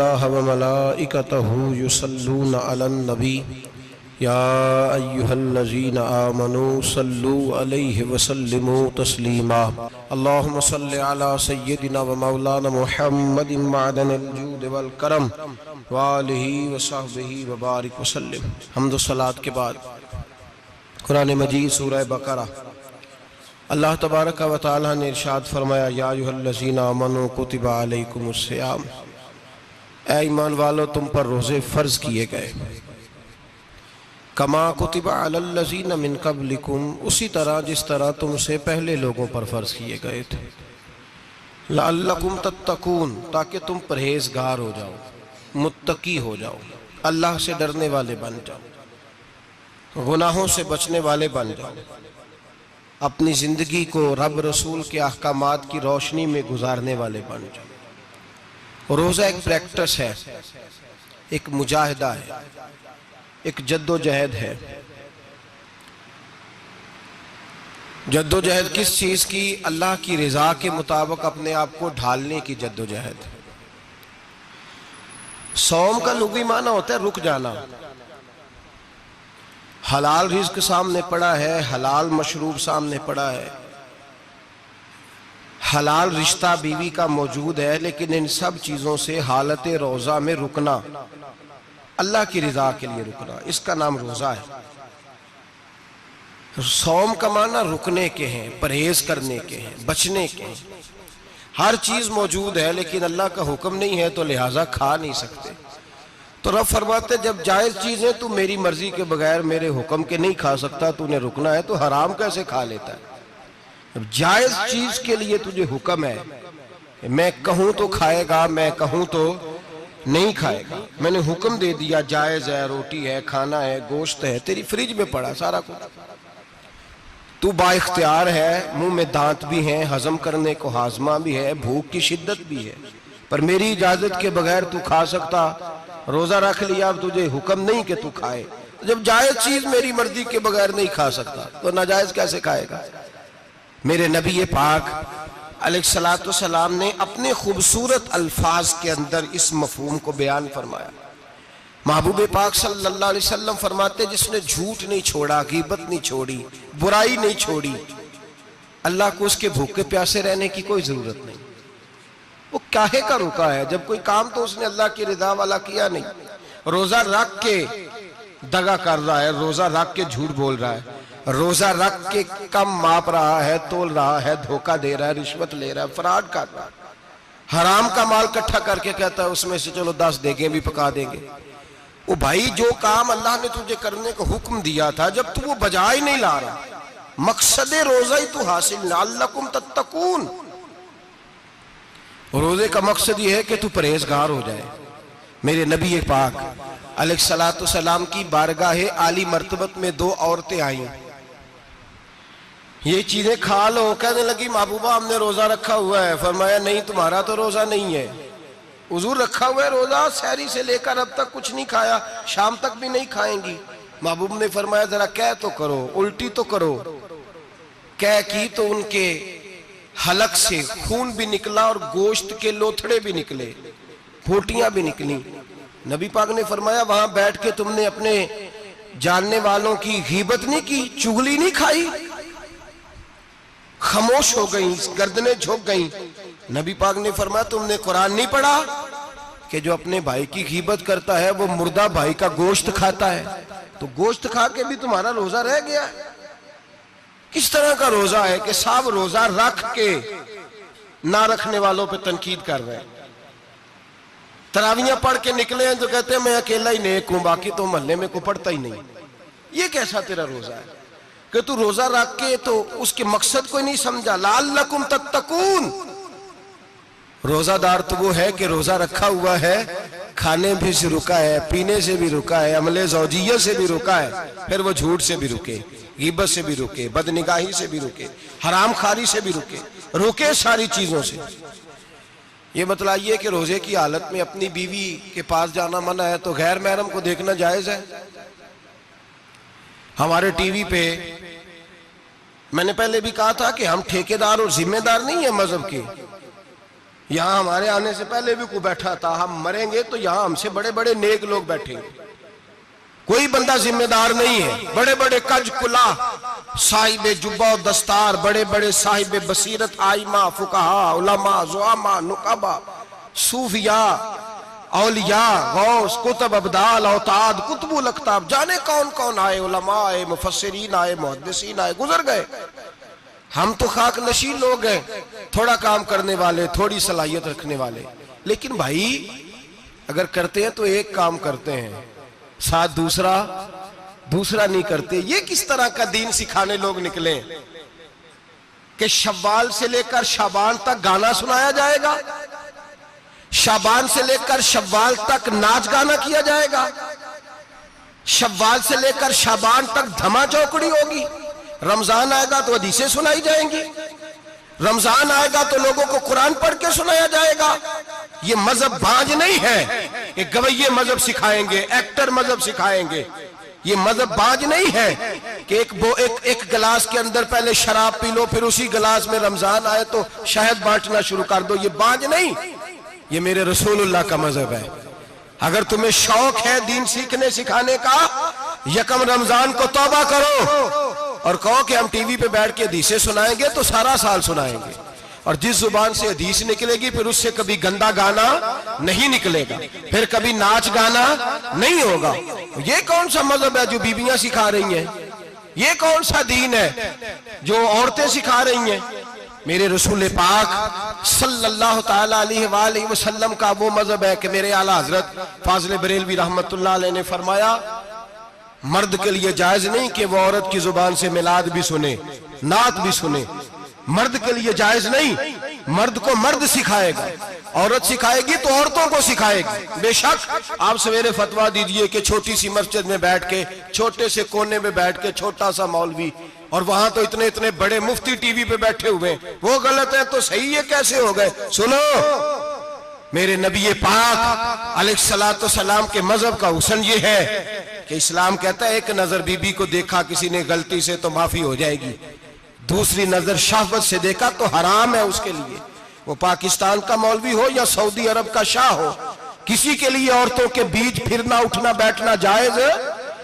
اللہ وملائکتہ یصلون علی النبی یا ایہا الذین آمنوا صلوا علیہ وسلموا تسلیما اللہم صلی علی سیدنا و مولانا محمد معدن الجود والکرم وآلہ وصحبہ وبارک وسلم۔ حمد و صلاة کے بعد قرآن مجید سورہ بقرہ، اللہ تبارک و تعالیٰ نے ارشاد فرمایا یا ایھا الذین آمنوا کتب علیکم الصیام، اے ایمان والو تم پر روزے فرض کیے گئے، کما کتب علی الذین من قبلکم، اسی طرح جس طرح تم سے پہلے لوگوں پر فرض کیے گئے تھے، لعلکم تتقون، تاکہ تم پرہیزگار ہو جاؤ، متقی ہو جاؤ، اللہ سے ڈرنے والے بن جاؤ، گناہوں سے بچنے والے بن جاؤ، اپنی زندگی کو رب رسول کے احکامات کی روشنی میں گزارنے والے بن جاؤ۔ روزہ ایک پریکٹس ہے، ایک مجاہدہ ہے، ایک جد و جہد ہے۔ جد و جہد کس چیز کی؟ اللہ کی رضا کے مطابق اپنے آپ کو ڈھالنے کی جد و جہد۔ صوم کا لغوی معنی ہوتا ہے رک جانا، حلال رزق سامنے پڑا ہے، حلال مشروب سامنے پڑا ہے، حلال رشتہ بیوی کا موجود ہے، لیکن ان سب چیزوں سے حالت روزہ میں رکنا، اللہ کی رضا کے لیے رکنا، اس کا نام روزہ ہے۔ صوم کا معنی رکنے کے ہیں، پرہیز کرنے کے ہیں، بچنے کے ہیں۔ ہر چیز موجود ہے لیکن اللہ کا حکم نہیں ہے تو لہٰذا کھا نہیں سکتے۔ تو رب فرماتے جب جائز چیزیں تو میری مرضی کے بغیر میرے حکم کے نہیں کھا سکتا، تو نے رکنا ہے تو حرام کیسے کھا لیتا ہے؟ جب جائز چیز کے لیے تجھے حکم ہے، میں کہوں تو کھائے گا، میں کہوں تو نہیں کھائے گا، میں نے حکم دے دیا جائز ہے، روٹی ہے، کھانا ہے، گوشت ہے، تیری فریج میں پڑا سارا کچھ، تو با اختیار ہے، منہ میں دانت بھی ہیں، ہضم کرنے کو ہاضمہ بھی ہے، بھوک کی شدت بھی ہے، پر میری اجازت کے بغیر تو کھا سکتا، روزہ رکھ لیا، اب تجھے حکم نہیں کہ تو کھائے۔ جب جائز چیز میری مرضی کے بغیر نہیں کھا سکتا تو ناجائز کیسے کھائے گا؟ میرے نبی پاک علیہ السلام نے اپنے خوبصورت الفاظ کے اندر اس مفہوم کو بیان فرمایا۔ محبوب پاک صلی اللہ علیہ وسلم فرماتے جس نے جھوٹ نہیں چھوڑا، غیبت نہیں چھوڑی، برائی نہیں چھوڑی، اللہ کو اس کے بھوکے پیاسے رہنے کی کوئی ضرورت نہیں۔ وہ کاہے کا رکا ہے؟ جب کوئی کام تو اس نے اللہ کی رضا والا کیا نہیں۔ روزہ رکھ کے دغا کر رہا ہے، روزہ رکھ کے جھوٹ بول رہا ہے، روزہ رکھ کے کم ماپ رہا ہے، تول رہا ہے، دھوکہ دے رہا ہے، رشوت لے رہا ہے، فراڈ کر رہا ہے، حرام کا مال کٹھا کر کے کہتا ہے اس میں سے چلو 10 دیگیں بھی پکا دیں گے۔ وہ بھائی جو کام اللہ نے تجھے کرنے کو حکم دیا تھا، جب تو وہ بجا ہی نہیں لا رہا، مقصد روزہ ہی تو حاصل لعلکم تتقون۔ روزے کا مقصد یہ ہے کہ تو پرہیزگار ہو جائے۔ میرے نبی پاک علیہ السلام کی بارگاہ عالی مرتبت میں 2 عورتیں آئیں، یہ چیزیں کھا لو، کہنے لگی محبوبہ ہم نے روزہ رکھا ہوا ہے۔ فرمایا نہیں تمہارا تو روزہ نہیں ہے، حضور رکھا ہوا ہے روزہ، سحری سے لے کر اب تک کچھ نہیں کھایا، شام تک بھی نہیں کھائیں گی۔ محبوب نے فرمایا ذرا کہہ تو کرو، الٹی تو کرو۔ کہہ کی تو ان کے حلق سے خون بھی نکلا اور گوشت کے لوتھڑے بھی نکلے، پھوٹیاں بھی نکلی۔ نبی پاک نے فرمایا وہاں بیٹھ کے تم نے اپنے جاننے والوں کی غیبت نہیں کی، چغلی نہیں کھائی؟ خاموش ہو گئیں، گردنیں جھک گئیں۔ نبی پاک نے فرمایا تم نے قرآن نہیں پڑھا کہ جو اپنے بھائی کی غیبت کرتا ہے وہ مردہ بھائی کا گوشت کھاتا ہے؟ تو گوشت کھا کے بھی تمہارا روزہ رہ گیا ہے۔ کس طرح کا روزہ ہے کہ صاحب روزہ رکھ کے نہ رکھنے والوں پہ تنقید کر رہے ہیں۔ تراویحاں پڑھ کے نکلے ہیں تو کہتے ہیں میں اکیلا ہی نیک ہوں، باقی تو محلے میں کوئی پڑھتا ہی نہیں۔ یہ کیسا تیرا روزہ ہے کہ تو روزہ رکھ کے تو اس کے مقصد کو نہیں سمجھا؟ لعلکم تتقون۔ روزہ دار تو وہ ہے کہ روزہ رکھا ہوا ہے، کھانے بھی سے رکا ہے، پینے سے بھی رکا ہے، عمل زوجیہ سے بھی رکا ہے، پھر وہ جھوٹ سے بھی رکے، غیبت سے بھی رکے، بدنگاہی سے بھی رکے، حرام خواری سے بھی رکے ساری چیزوں سے۔ یہ بتلائیے کہ روزے کی حالت میں اپنی بیوی کے پاس جانا منع ہے تو غیر محرم کو دیکھنا جائز ہے؟ ہمارے ٹی وی پہ میں نے پہلے بھی کہا تھا کہ ہم ٹھیکیدار اور ذمہ دار نہیں ہیں مذہب کے، یہاں ہمارے آنے سے پہلے بھی کوئی بیٹھا تھا، ہم مریں گے تو یہاں ہم سے بڑے بڑے نیک لوگ بیٹھیں گے، کوئی بندہ ذمہ دار نہیں ہے. بڑے بڑے کج کلا صاحب جبہ و دستار، بڑے بڑے صاحب بصیرت، آئمہ، فقہاء، علماء، زعماء، نقباء، صوفیاء، اولیاء، غوث، کتب، ابدال، اوتاد، کتب الاقطاب، جانے کون کون آئے، علماء آئے، مفسرین آئے، محدثین آئے، گزر گئے. ہم تو خاک نشین لوگ ہیں، تھوڑا کام کرنے والے، تھوڑی صلاحیت رکھنے والے. لیکن بھائی اگر کرتے ہیں تو ایک کام کرتے ہیں، ساتھ دوسرا نہیں کرتے. یہ کس طرح کا دین سکھانے لوگ نکلے کہ شوال سے لے کر شعبان تک گانا سنایا جائے گا، شعبان سے لے کر شوال تک ناچ گانا کیا جائے گا، شوال سے لے کر شعبان تک دھما چوکڑی ہوگی، رمضان آئے گا تو حدیثیں سنائی جائیں گی، رمضان آئے گا تو لوگوں کو قرآن پڑھ کے سنایا جائے گا. یہ مذہب بانج نہیں ہے کہ گویے مذہب سکھائیں گے، ایکٹر مذہب سکھائیں گے. یہ مذہب بانج نہیں ہے کہ ایک گلاس کے اندر پہلے شراب پی لو، پھر اسی گلاس میں رمضان آئے تو شہد بانٹنا شروع کر دو. یہ بانج نہیں، یہ میرے رسول اللہ کا مذہب ہے. اگر تمہیں شوق ہے دین سیکھنے سکھانے کا، یکم رمضان کو توبہ کرو اور کہو کہ ہم ٹی وی پہ بیٹھ کے حدیثیں سنائیں گے تو سارا سال سنائیں گے، اور جس زبان سے حدیث نکلے گی پھر اس سے کبھی گندا گانا نہیں نکلے گا، پھر کبھی ناچ گانا نہیں ہوگا. یہ کون سا مذہب ہے جو بیویاں سکھا رہی ہیں؟ یہ کون سا دین ہے جو عورتیں سکھا رہی ہیں؟ میرے رسول پاک صلی اللہ تعالیٰ علیہ وآلہ وسلم کا وہ مذہب ہے کہ میرے اعلیٰ حضرت فاضل بریلوی رحمت اللہ علیہ نے فرمایا، مرد کے لیے جائز نہیں کہ وہ عورت کی زبان سے میلاد بھی سنے، نعت بھی سنے. مرد کے لیے جائز نہیں، مرد کو مرد سکھائے گا، عورت سکھائے گی تو عورتوں کو سکھائے گی. بے شک آپ سویرے فتویٰ دیجئے کہ چھوٹی سی مسجد میں بیٹھ کے، چھوٹے سے کونے میں بیٹھ کے چھوٹا سا مولوی، اور وہاں تو اتنے بڑے مفتی ٹی وی پہ بیٹھے ہوئے، وہ غلط ہے تو صحیح ہے کیسے ہو گئے؟ سنو، میرے نبی پاک علیہ السلام کے مذہب کا حسن یہ ہے کہ اسلام کہتا ہے ایک نظر بی بی کو دیکھا کسی نے غلطی سے تو معافی ہو جائے گی، دوسری نظر شہوت سے دیکھا تو حرام ہے اس کے لیے. وہ پاکستان کا مولوی ہو یا سعودی عرب کا شاہ ہو، کسی کے لیے عورتوں کے بیچ پھرنا اٹھنا بیٹھنا جائز ہے.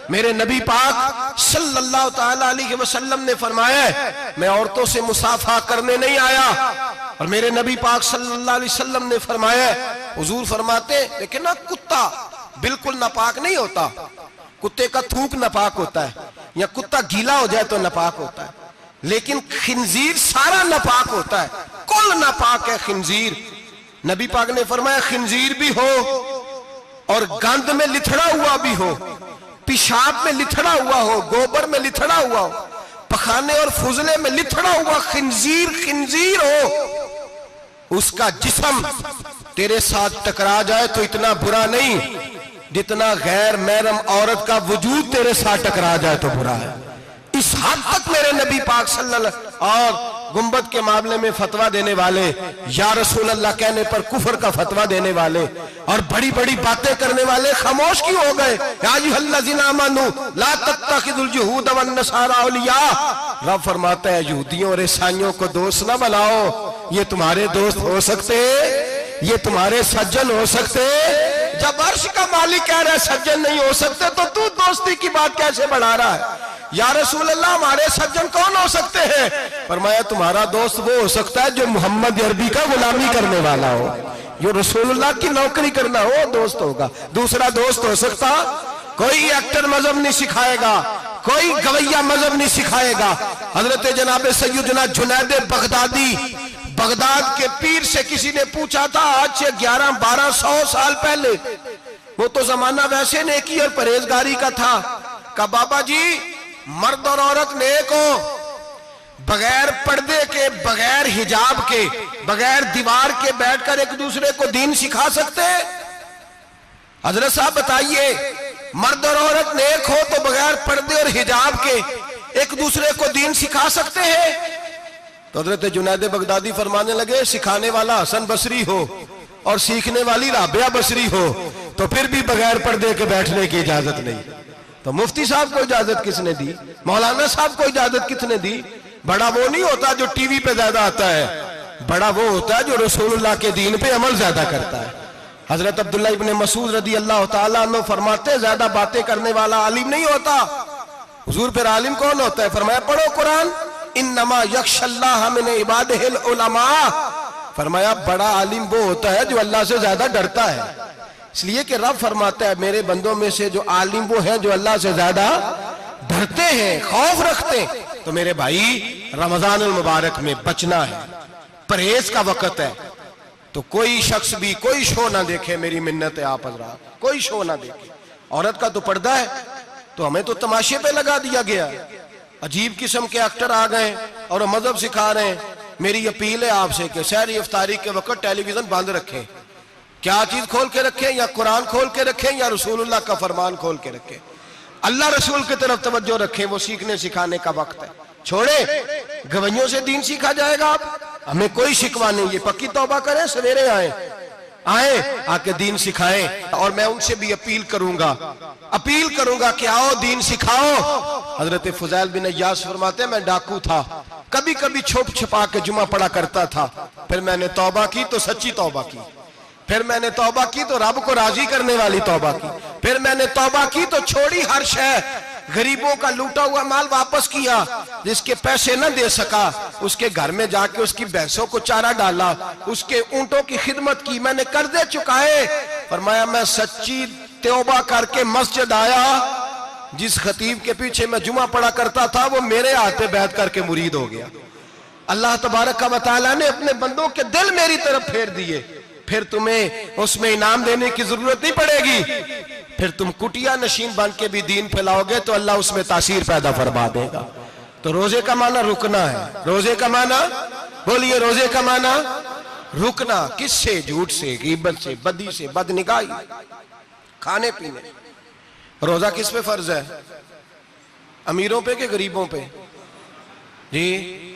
میرے نبی پاک صلی اللہ تعالیٰ علیہ وسلم نے فرمایا ہے میں عورتوں سے مصافحہ کرنے نہیں آیا. اور میرے نبی پاک صلی اللہ علیہ وسلم نے فرمایا ہے، حضور فرماتے لیکن نا کتا بالکل ناپاک نہیں ہوتا، کتے کا تھوک ناپاک ہوتا ہے، یا کتا گیلا ہو جائے تو ناپاک ہوتا ہے، لیکن خنزیر سارا ناپاک ہوتا ہے، کل ناپاک ہے خنزیر. نبی پاک نے فرمایا خنزیر بھی ہو اور گند میں لتھڑا ہوا بھی ہو، پیشاب میں لتھڑا ہوا ہو، گوبر میں لتھڑا ہوا ہو، پخانے اور فضلے میں لتھڑا ہوا خنزیر ہو، اس کا جسم تیرے ساتھ ٹکرا جائے تو اتنا برا نہیں جتنا غیر محرم عورت کا وجود تیرے ساتھ ٹکرا جائے تو برا ہے. اس حد تک میرے نبی پاک صلی اللہ اور گنبد کے معاملے میں فتویٰ دینے والے، یا رسول اللہ کہنے پر کفر کا فتویٰ دینے والے اور بڑی بڑی باتیں کرنے والے خاموش کیوں ہو گئے؟ یا ایھا الذین آمنوا لا تتخذوا اليہود والنصارى اولیاء. رب فرماتا ہے یہودیوں اور عیسائیوں کو دوست نہ بناؤ، یہ تمہارے دوست ہو سکتے، یہ تمہارے سجن ہو سکتے. جب عرش کا مالک کہہ رہا ہے سجن نہیں ہو سکتے تو دوستی کی بات کیسے بڑھا رہا ہے؟ یا رسول اللہ ہمارے سجن کون ہو سکتے ہیں؟ فرمایا تمہارا دوست وہ ہو سکتا ہے جو محمد عربی کا غلامی کرنے والا ہو، جو رسول اللہ کی نوکری کرنا ہو دوست ہوگا. دوسرا دوست ہو سکتا؟ کوئی ایکٹر مذہب نہیں سکھائے گا، کوئی گویہ مذہب نہیں سکھائے گا. حضرت جناب سیدنا جنید بغدادی، بغداد کے پیر سے کسی نے پوچھا تھا آج سے 1100-1200 سال پہلے، وہ تو زمانہ ویسے نیکی اور پرہیزگاری کا تھا، کہا بابا جی مرد اور عورت نیک ہو، بغیر پردے کے، بغیر حجاب کے، بغیر دیوار کے بیٹھ کر ایک دوسرے کو دین سکھا سکتے؟ حضرت صاحب بتائیے، مرد اور عورت نیک ہو تو بغیر پردے اور حجاب کے ایک دوسرے کو دین سکھا سکتے ہیں؟ تو حضرت جنید بغدادی فرمانے لگے سکھانے والا حسن بصری ہو اور سیکھنے والی رابعہ بصری ہو تو پھر بھی بغیر پردے کے بیٹھنے کی اجازت نہیں. تو مفتی صاحب کو اجازت کس نے دی؟ مولانا صاحب کو اجازت کس نے دی؟ بڑا وہ نہیں ہوتا جو ٹی وی پہ زیادہ آتا ہے، بڑا وہ ہوتا ہے جو رسول اللہ کے دین پہ عمل زیادہ کرتا ہے۔ حضرت عبداللہ ابن مسعود رضی اللہ تعالیٰ عنہ فرماتے زیادہ باتیں کرنے والا عالم نہیں ہوتا۔ حضور پھر عالم کون ہوتا ہے؟ فرمایا پڑھو قرآن، انما یخشی اللہ من عبادہ العلماء۔ فرمایا بڑا عالم وہ ہوتا ہے جو اللہ سے زیادہ ڈرتا ہے، اس لیے کہ رب فرماتا ہے میرے بندوں میں سے جو عالم وہ ہیں جو اللہ سے زیادہ ڈرتے ہیں، خوف رکھتے ہیں۔ تو میرے بھائی رمضان المبارک میں بچنا ہے، پرہیز کا وقت ہے، تو کوئی شخص بھی کوئی شو نہ دیکھے، میری منت ہے آپ حضرات، کوئی شو نہ دیکھے۔ عورت کا تو پردہ ہے، تو ہمیں تو تماشے پہ لگا دیا گیا، عجیب قسم کے ایکٹر آ گئے اور مذہب سکھا رہے ہیں۔ میری اپیل ہے آپ سے کہ سحری افطاری کے وقت ٹیلی ویژن بند رکھیں، کیا چیز کھول کے رکھیں؟ یا قرآن کھول کے رکھیں یا رسول اللہ کا فرمان کھول کے رکھیں، اللہ رسول کی طرف توجہ رکھیں، وہ سیکھنے سکھانے کا وقت ہے۔ چھوڑے گویوں سے دین سیکھا جائے گا، ہمیں کوئی شکوہ نہیں، یہ پکی توبہ کریں، سویرے آئیں آ کے دین سکھائیں۔ اور میں ان سے بھی اپیل کروں گا کہ آؤ دین سکھاؤ۔ حضرت فضیل بن عیاض فرماتے ہیں میں ڈاکو تھا، کبھی کبھی چھپ چھپا کے جمعہ پڑھا کرتا تھا، پھر میں نے توبہ کی تو سچی توبہ کی، پھر میں نے توبہ کی تو رب کو راضی کرنے والی توبہ کی، پھر میں نے توبہ کی تو چھوڑی ہر شے، غریبوں کا لوٹا ہوا مال واپس کیا، جس کے پیسے نہ دے سکا اس کے گھر میں جا کے اس کی بھینسوں کو چارہ ڈالا، اس کے اونٹوں کی خدمت کی، میں نے قرضے چکائے۔ فرمایا میں سچی توبہ کر کے مسجد آیا، جس خطیب کے پیچھے میں جمعہ پڑھا کرتا تھا وہ میرے ہاتھ پہ بیعت کر کے مرید ہو گیا۔ اللہ تبارک و تعالیٰ نے اپنے بندوں کے دل میری طرف پھیر دیے، پھر تمہیں اس میں انعام دینے کی ضرورت نہیں پڑے گی، پھر تم کٹیا نشین بن کے بھی دین پھیلاؤ گے تو اللہ اس میں تاثیر پیدا فرما دے گا۔ تو روزے کا معنی رکنا ہے، روزے کا معنی بولیے، روزے کا معنی رکنا، کس سے؟ جھوٹ سے، غیبت سے، بدی سے، بدنگاہی، کھانے پینے۔ روزہ کس پہ فرض ہے؟ امیروں پہ کہ غریبوں پہ؟ جی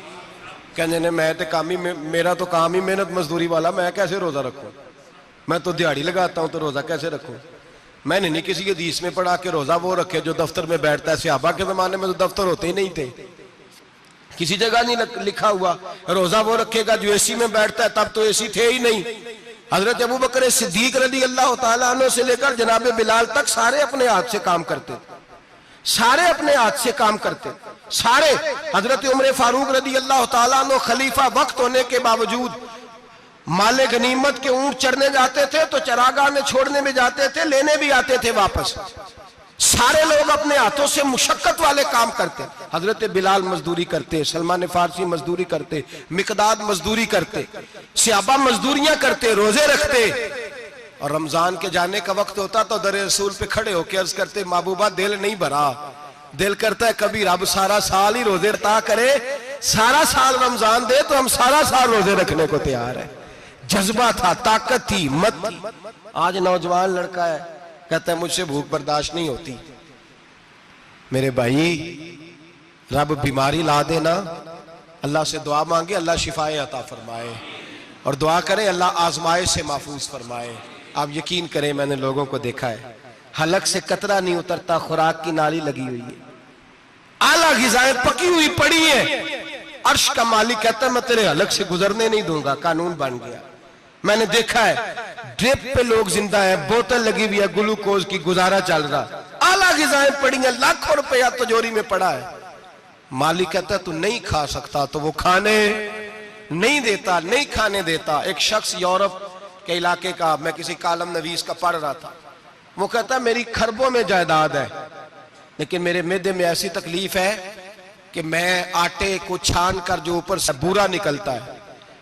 کہنے نے میرا تو کام ہی محنت مزدوری والا، میں کیسے روزہ رکھوں؟ میں تو دیہاڑی لگاتا ہوں تو روزہ کیسے رکھوں؟ میں نے نہیں کسی حدیث میں پڑھا کہ روزہ وہ رکھے جو دفتر میں بیٹھتا ہے، صحابہ کے زمانے میں تو دفتر ہوتے ہی نہیں تھے، کسی جگہ نہیں لکھا ہوا روزہ وہ رکھے گا جو اے سی میں بیٹھتا ہے، تب تو اے سی تھے ہی نہیں۔ حضرت ابوبکر صدیق رضی اللہ تعالیٰ عنہ سے لے کر جناب بلال تک سارے اپنے ہاتھ سے کام کرتے، سارے اپنے ہاتھ سے کام کرتے، سارے۔ حضرت عمر فاروق رضی اللہ تعالیٰ عنہ خلیفہ وقت ہونے کے باوجود مال غنیمت کے اونٹ چرنے جاتے تھے تو چراگاہ میں چھوڑنے میں جاتے تھے، لینے بھی آتے تھے واپس۔ سارے لوگ اپنے ہاتھوں سے مشقت والے کام کرتے، حضرت بلال مزدوری کرتے، سلمان فارسی مزدوری کرتے، مقداد مزدوری کرتے، صحابہ مزدوریاں کرتے، روزے رکھتے۔ اور رمضان کے جانے کا وقت ہوتا تو در رسول پہ کھڑے ہو کے عرض کرتے محبوبہ دل نہیں بھرا، دل کرتا ہے کبھی رب سارا سال ہی روزے عطا کرے، سارا سال رمضان دے تو ہم سارا سال روزے رکھنے کو تیار ہیں۔ جذبہ تھا، طاقت تھی، ہمت تھی۔ آج نوجوان لڑکا ہے کہتا ہے مجھ سے بھوک برداشت نہیں ہوتی۔ میرے بھائی رب بیماری لا دینا، اللہ سے دعا مانگے اللہ شفائے عطا فرمائے، اور دعا کرے اللہ آزمائش سے محفوظ فرمائے۔ آپ یقین کریں میں نے لوگوں کو دیکھا ہے حلق سے قطرہ نہیں اترتا، خوراک کی نالی لگی ہوئی ہے، اعلیٰ غذائیں پکی ہوئی پڑی ہیں، عرش کا مالک کہتا ہے میں تیرے حلق سے گزرنے نہیں دوں گا، قانون بن گیا۔ میں نے دیکھا ہے ڈرپ پہ لوگ زندہ ہیں، بوتل لگی ہوئی ہے گلوکوز کی، گزارا چل رہا، اعلیٰ غذائیں پڑی ہیں، لاکھوں روپیہ تجوری میں پڑا ہے۔ مالک کہتا ہے تو نہیں کھا سکتا، تو وہ کھانے نہیں دیتا، نہیں کھانے دیتا۔ ایک شخص یورپ کے علاقے کا، میں کسی کالم نویس کا پڑھ رہا تھا، وہ کہتا ہے میری خربوں میں جائیداد ہے لیکن میرے معدے میں ایسی تکلیف ہے کہ میں آٹے کو چھان کر جو اوپر سے بورا نکلتا ہے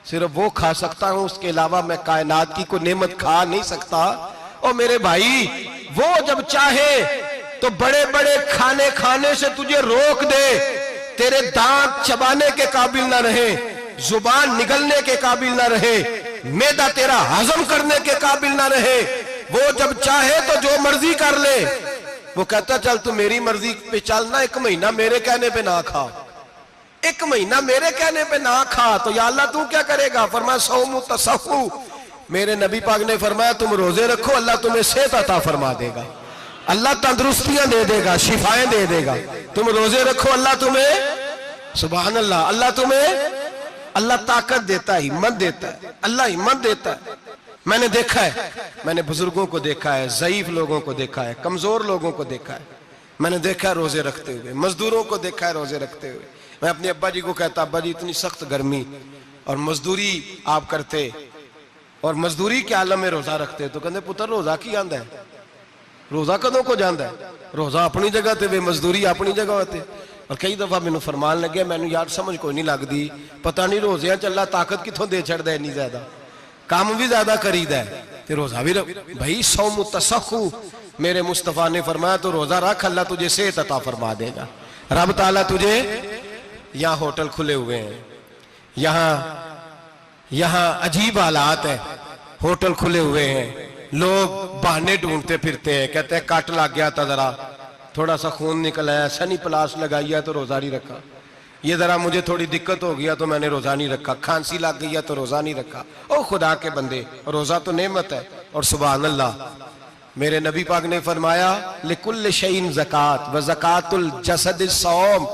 صرف وہ کھا سکتا ہوں، اس کے علاوہ میں کائنات کی کوئی نعمت کھا نہیں سکتا۔ اور میرے بھائی وہ جب چاہے تو بڑے بڑے کھانے کھانے سے تجھے روک دے، تیرے دانت چبانے کے قابل نہ رہے، زبان نگلنے کے قابل نہ رہے، معدہ تیرا ہضم کرنے کے قابل نہ رہے، وہ جب چاہے تو جو مرضی کر لے۔ وہ کہتا چل تو میری مرضی پہ چلنا، ایک مہینہ میرے کہنے پہ نہ کھا، ایک مہینہ میرے کہنے پہ نہ کھا، تو یا اللہ تو کیا کرے گا؟ فرمایا صوم تصحو، میرے نبی پاک نے فرمایا تم روزے رکھو اللہ تمہیں صحت عطا فرما دے گا، اللہ تندرستیاں دے دے گا، شفائیں دے دے گا۔ تم روزے رکھو اللہ تمہیں، سبحان اللہ، اللہ تمہیں اللہ طاقت دیتا ہے، ہمت دیتا ہے، اللہ ہمت دیتا ہے۔ میں نے دیکھا ہے، میں نے بزرگوں کو دیکھا ہے، ضعیف لوگوں کو دیکھا ہے، کمزور لوگوں کو دیکھا ہے، میں نے دیکھا ہے روزے رکھتے ہوئے، مزدوروں کو دیکھا ہے روزے رکھتے ہوئے۔ میں اپنے ابا جی کو کہتا، ابا جی اتنی سخت گرمی اور مزدوری آپ کرتے اور مزدوری کے عالم میں روزہ رکھتے، تو کہتے پتر روزہ کی آندا ہے، روزہ کدوں کو جاندا ہے، روزہ اپنی جگہ تے بے مزدوری اپنی جگہ ہوتے۔ اور کئی دفعہ مینوں فرمان لگے، مینوں یار سمجھ کوئی نہیں لگدی، پتہ نہیں روزیاں چ اللہ طاقت کتھوں دے چھڑدا ہے اتنی زیادہ، کام بھی زیادہ کریدا ہے تے روزہ بھی بھائی صوم تسخو، میرے مصطفیٰ نے فرمایا تو روزہ رکھ، اللہ تجھے صحت عطا فرما دے گا۔ رب تعالیٰ تجھے، یہاں ہوٹل کھلے ہوئے ہیں، یہاں عجیب حالات ہیں، ہوٹل کھلے ہوئے ہیں، لوگ بہانے ڈھونڈتے پھرتے ہیں، کہتے ہیں کٹ لگ گیا تھا ذرا، تھوڑا سا خون نکل آیا، سنی پلاس لگائی ہے تو روزہ نہیں رکھا، یہ ذرا مجھے تھوڑی دقت ہو گیا تو میں نے روزہ نہیں رکھا، کھانسی لگ گئی ہے تو روزہ نہیں رکھا۔ او خدا کے بندے، روزہ تو نعمت ہے۔ اور سبحان اللہ، میرے نبی پاک نے فرمایا لِكُلِّ شَيْءٍ زَكَاةٌ وَزَكَاةُ الْجَسَدِ الصَّوْمُ،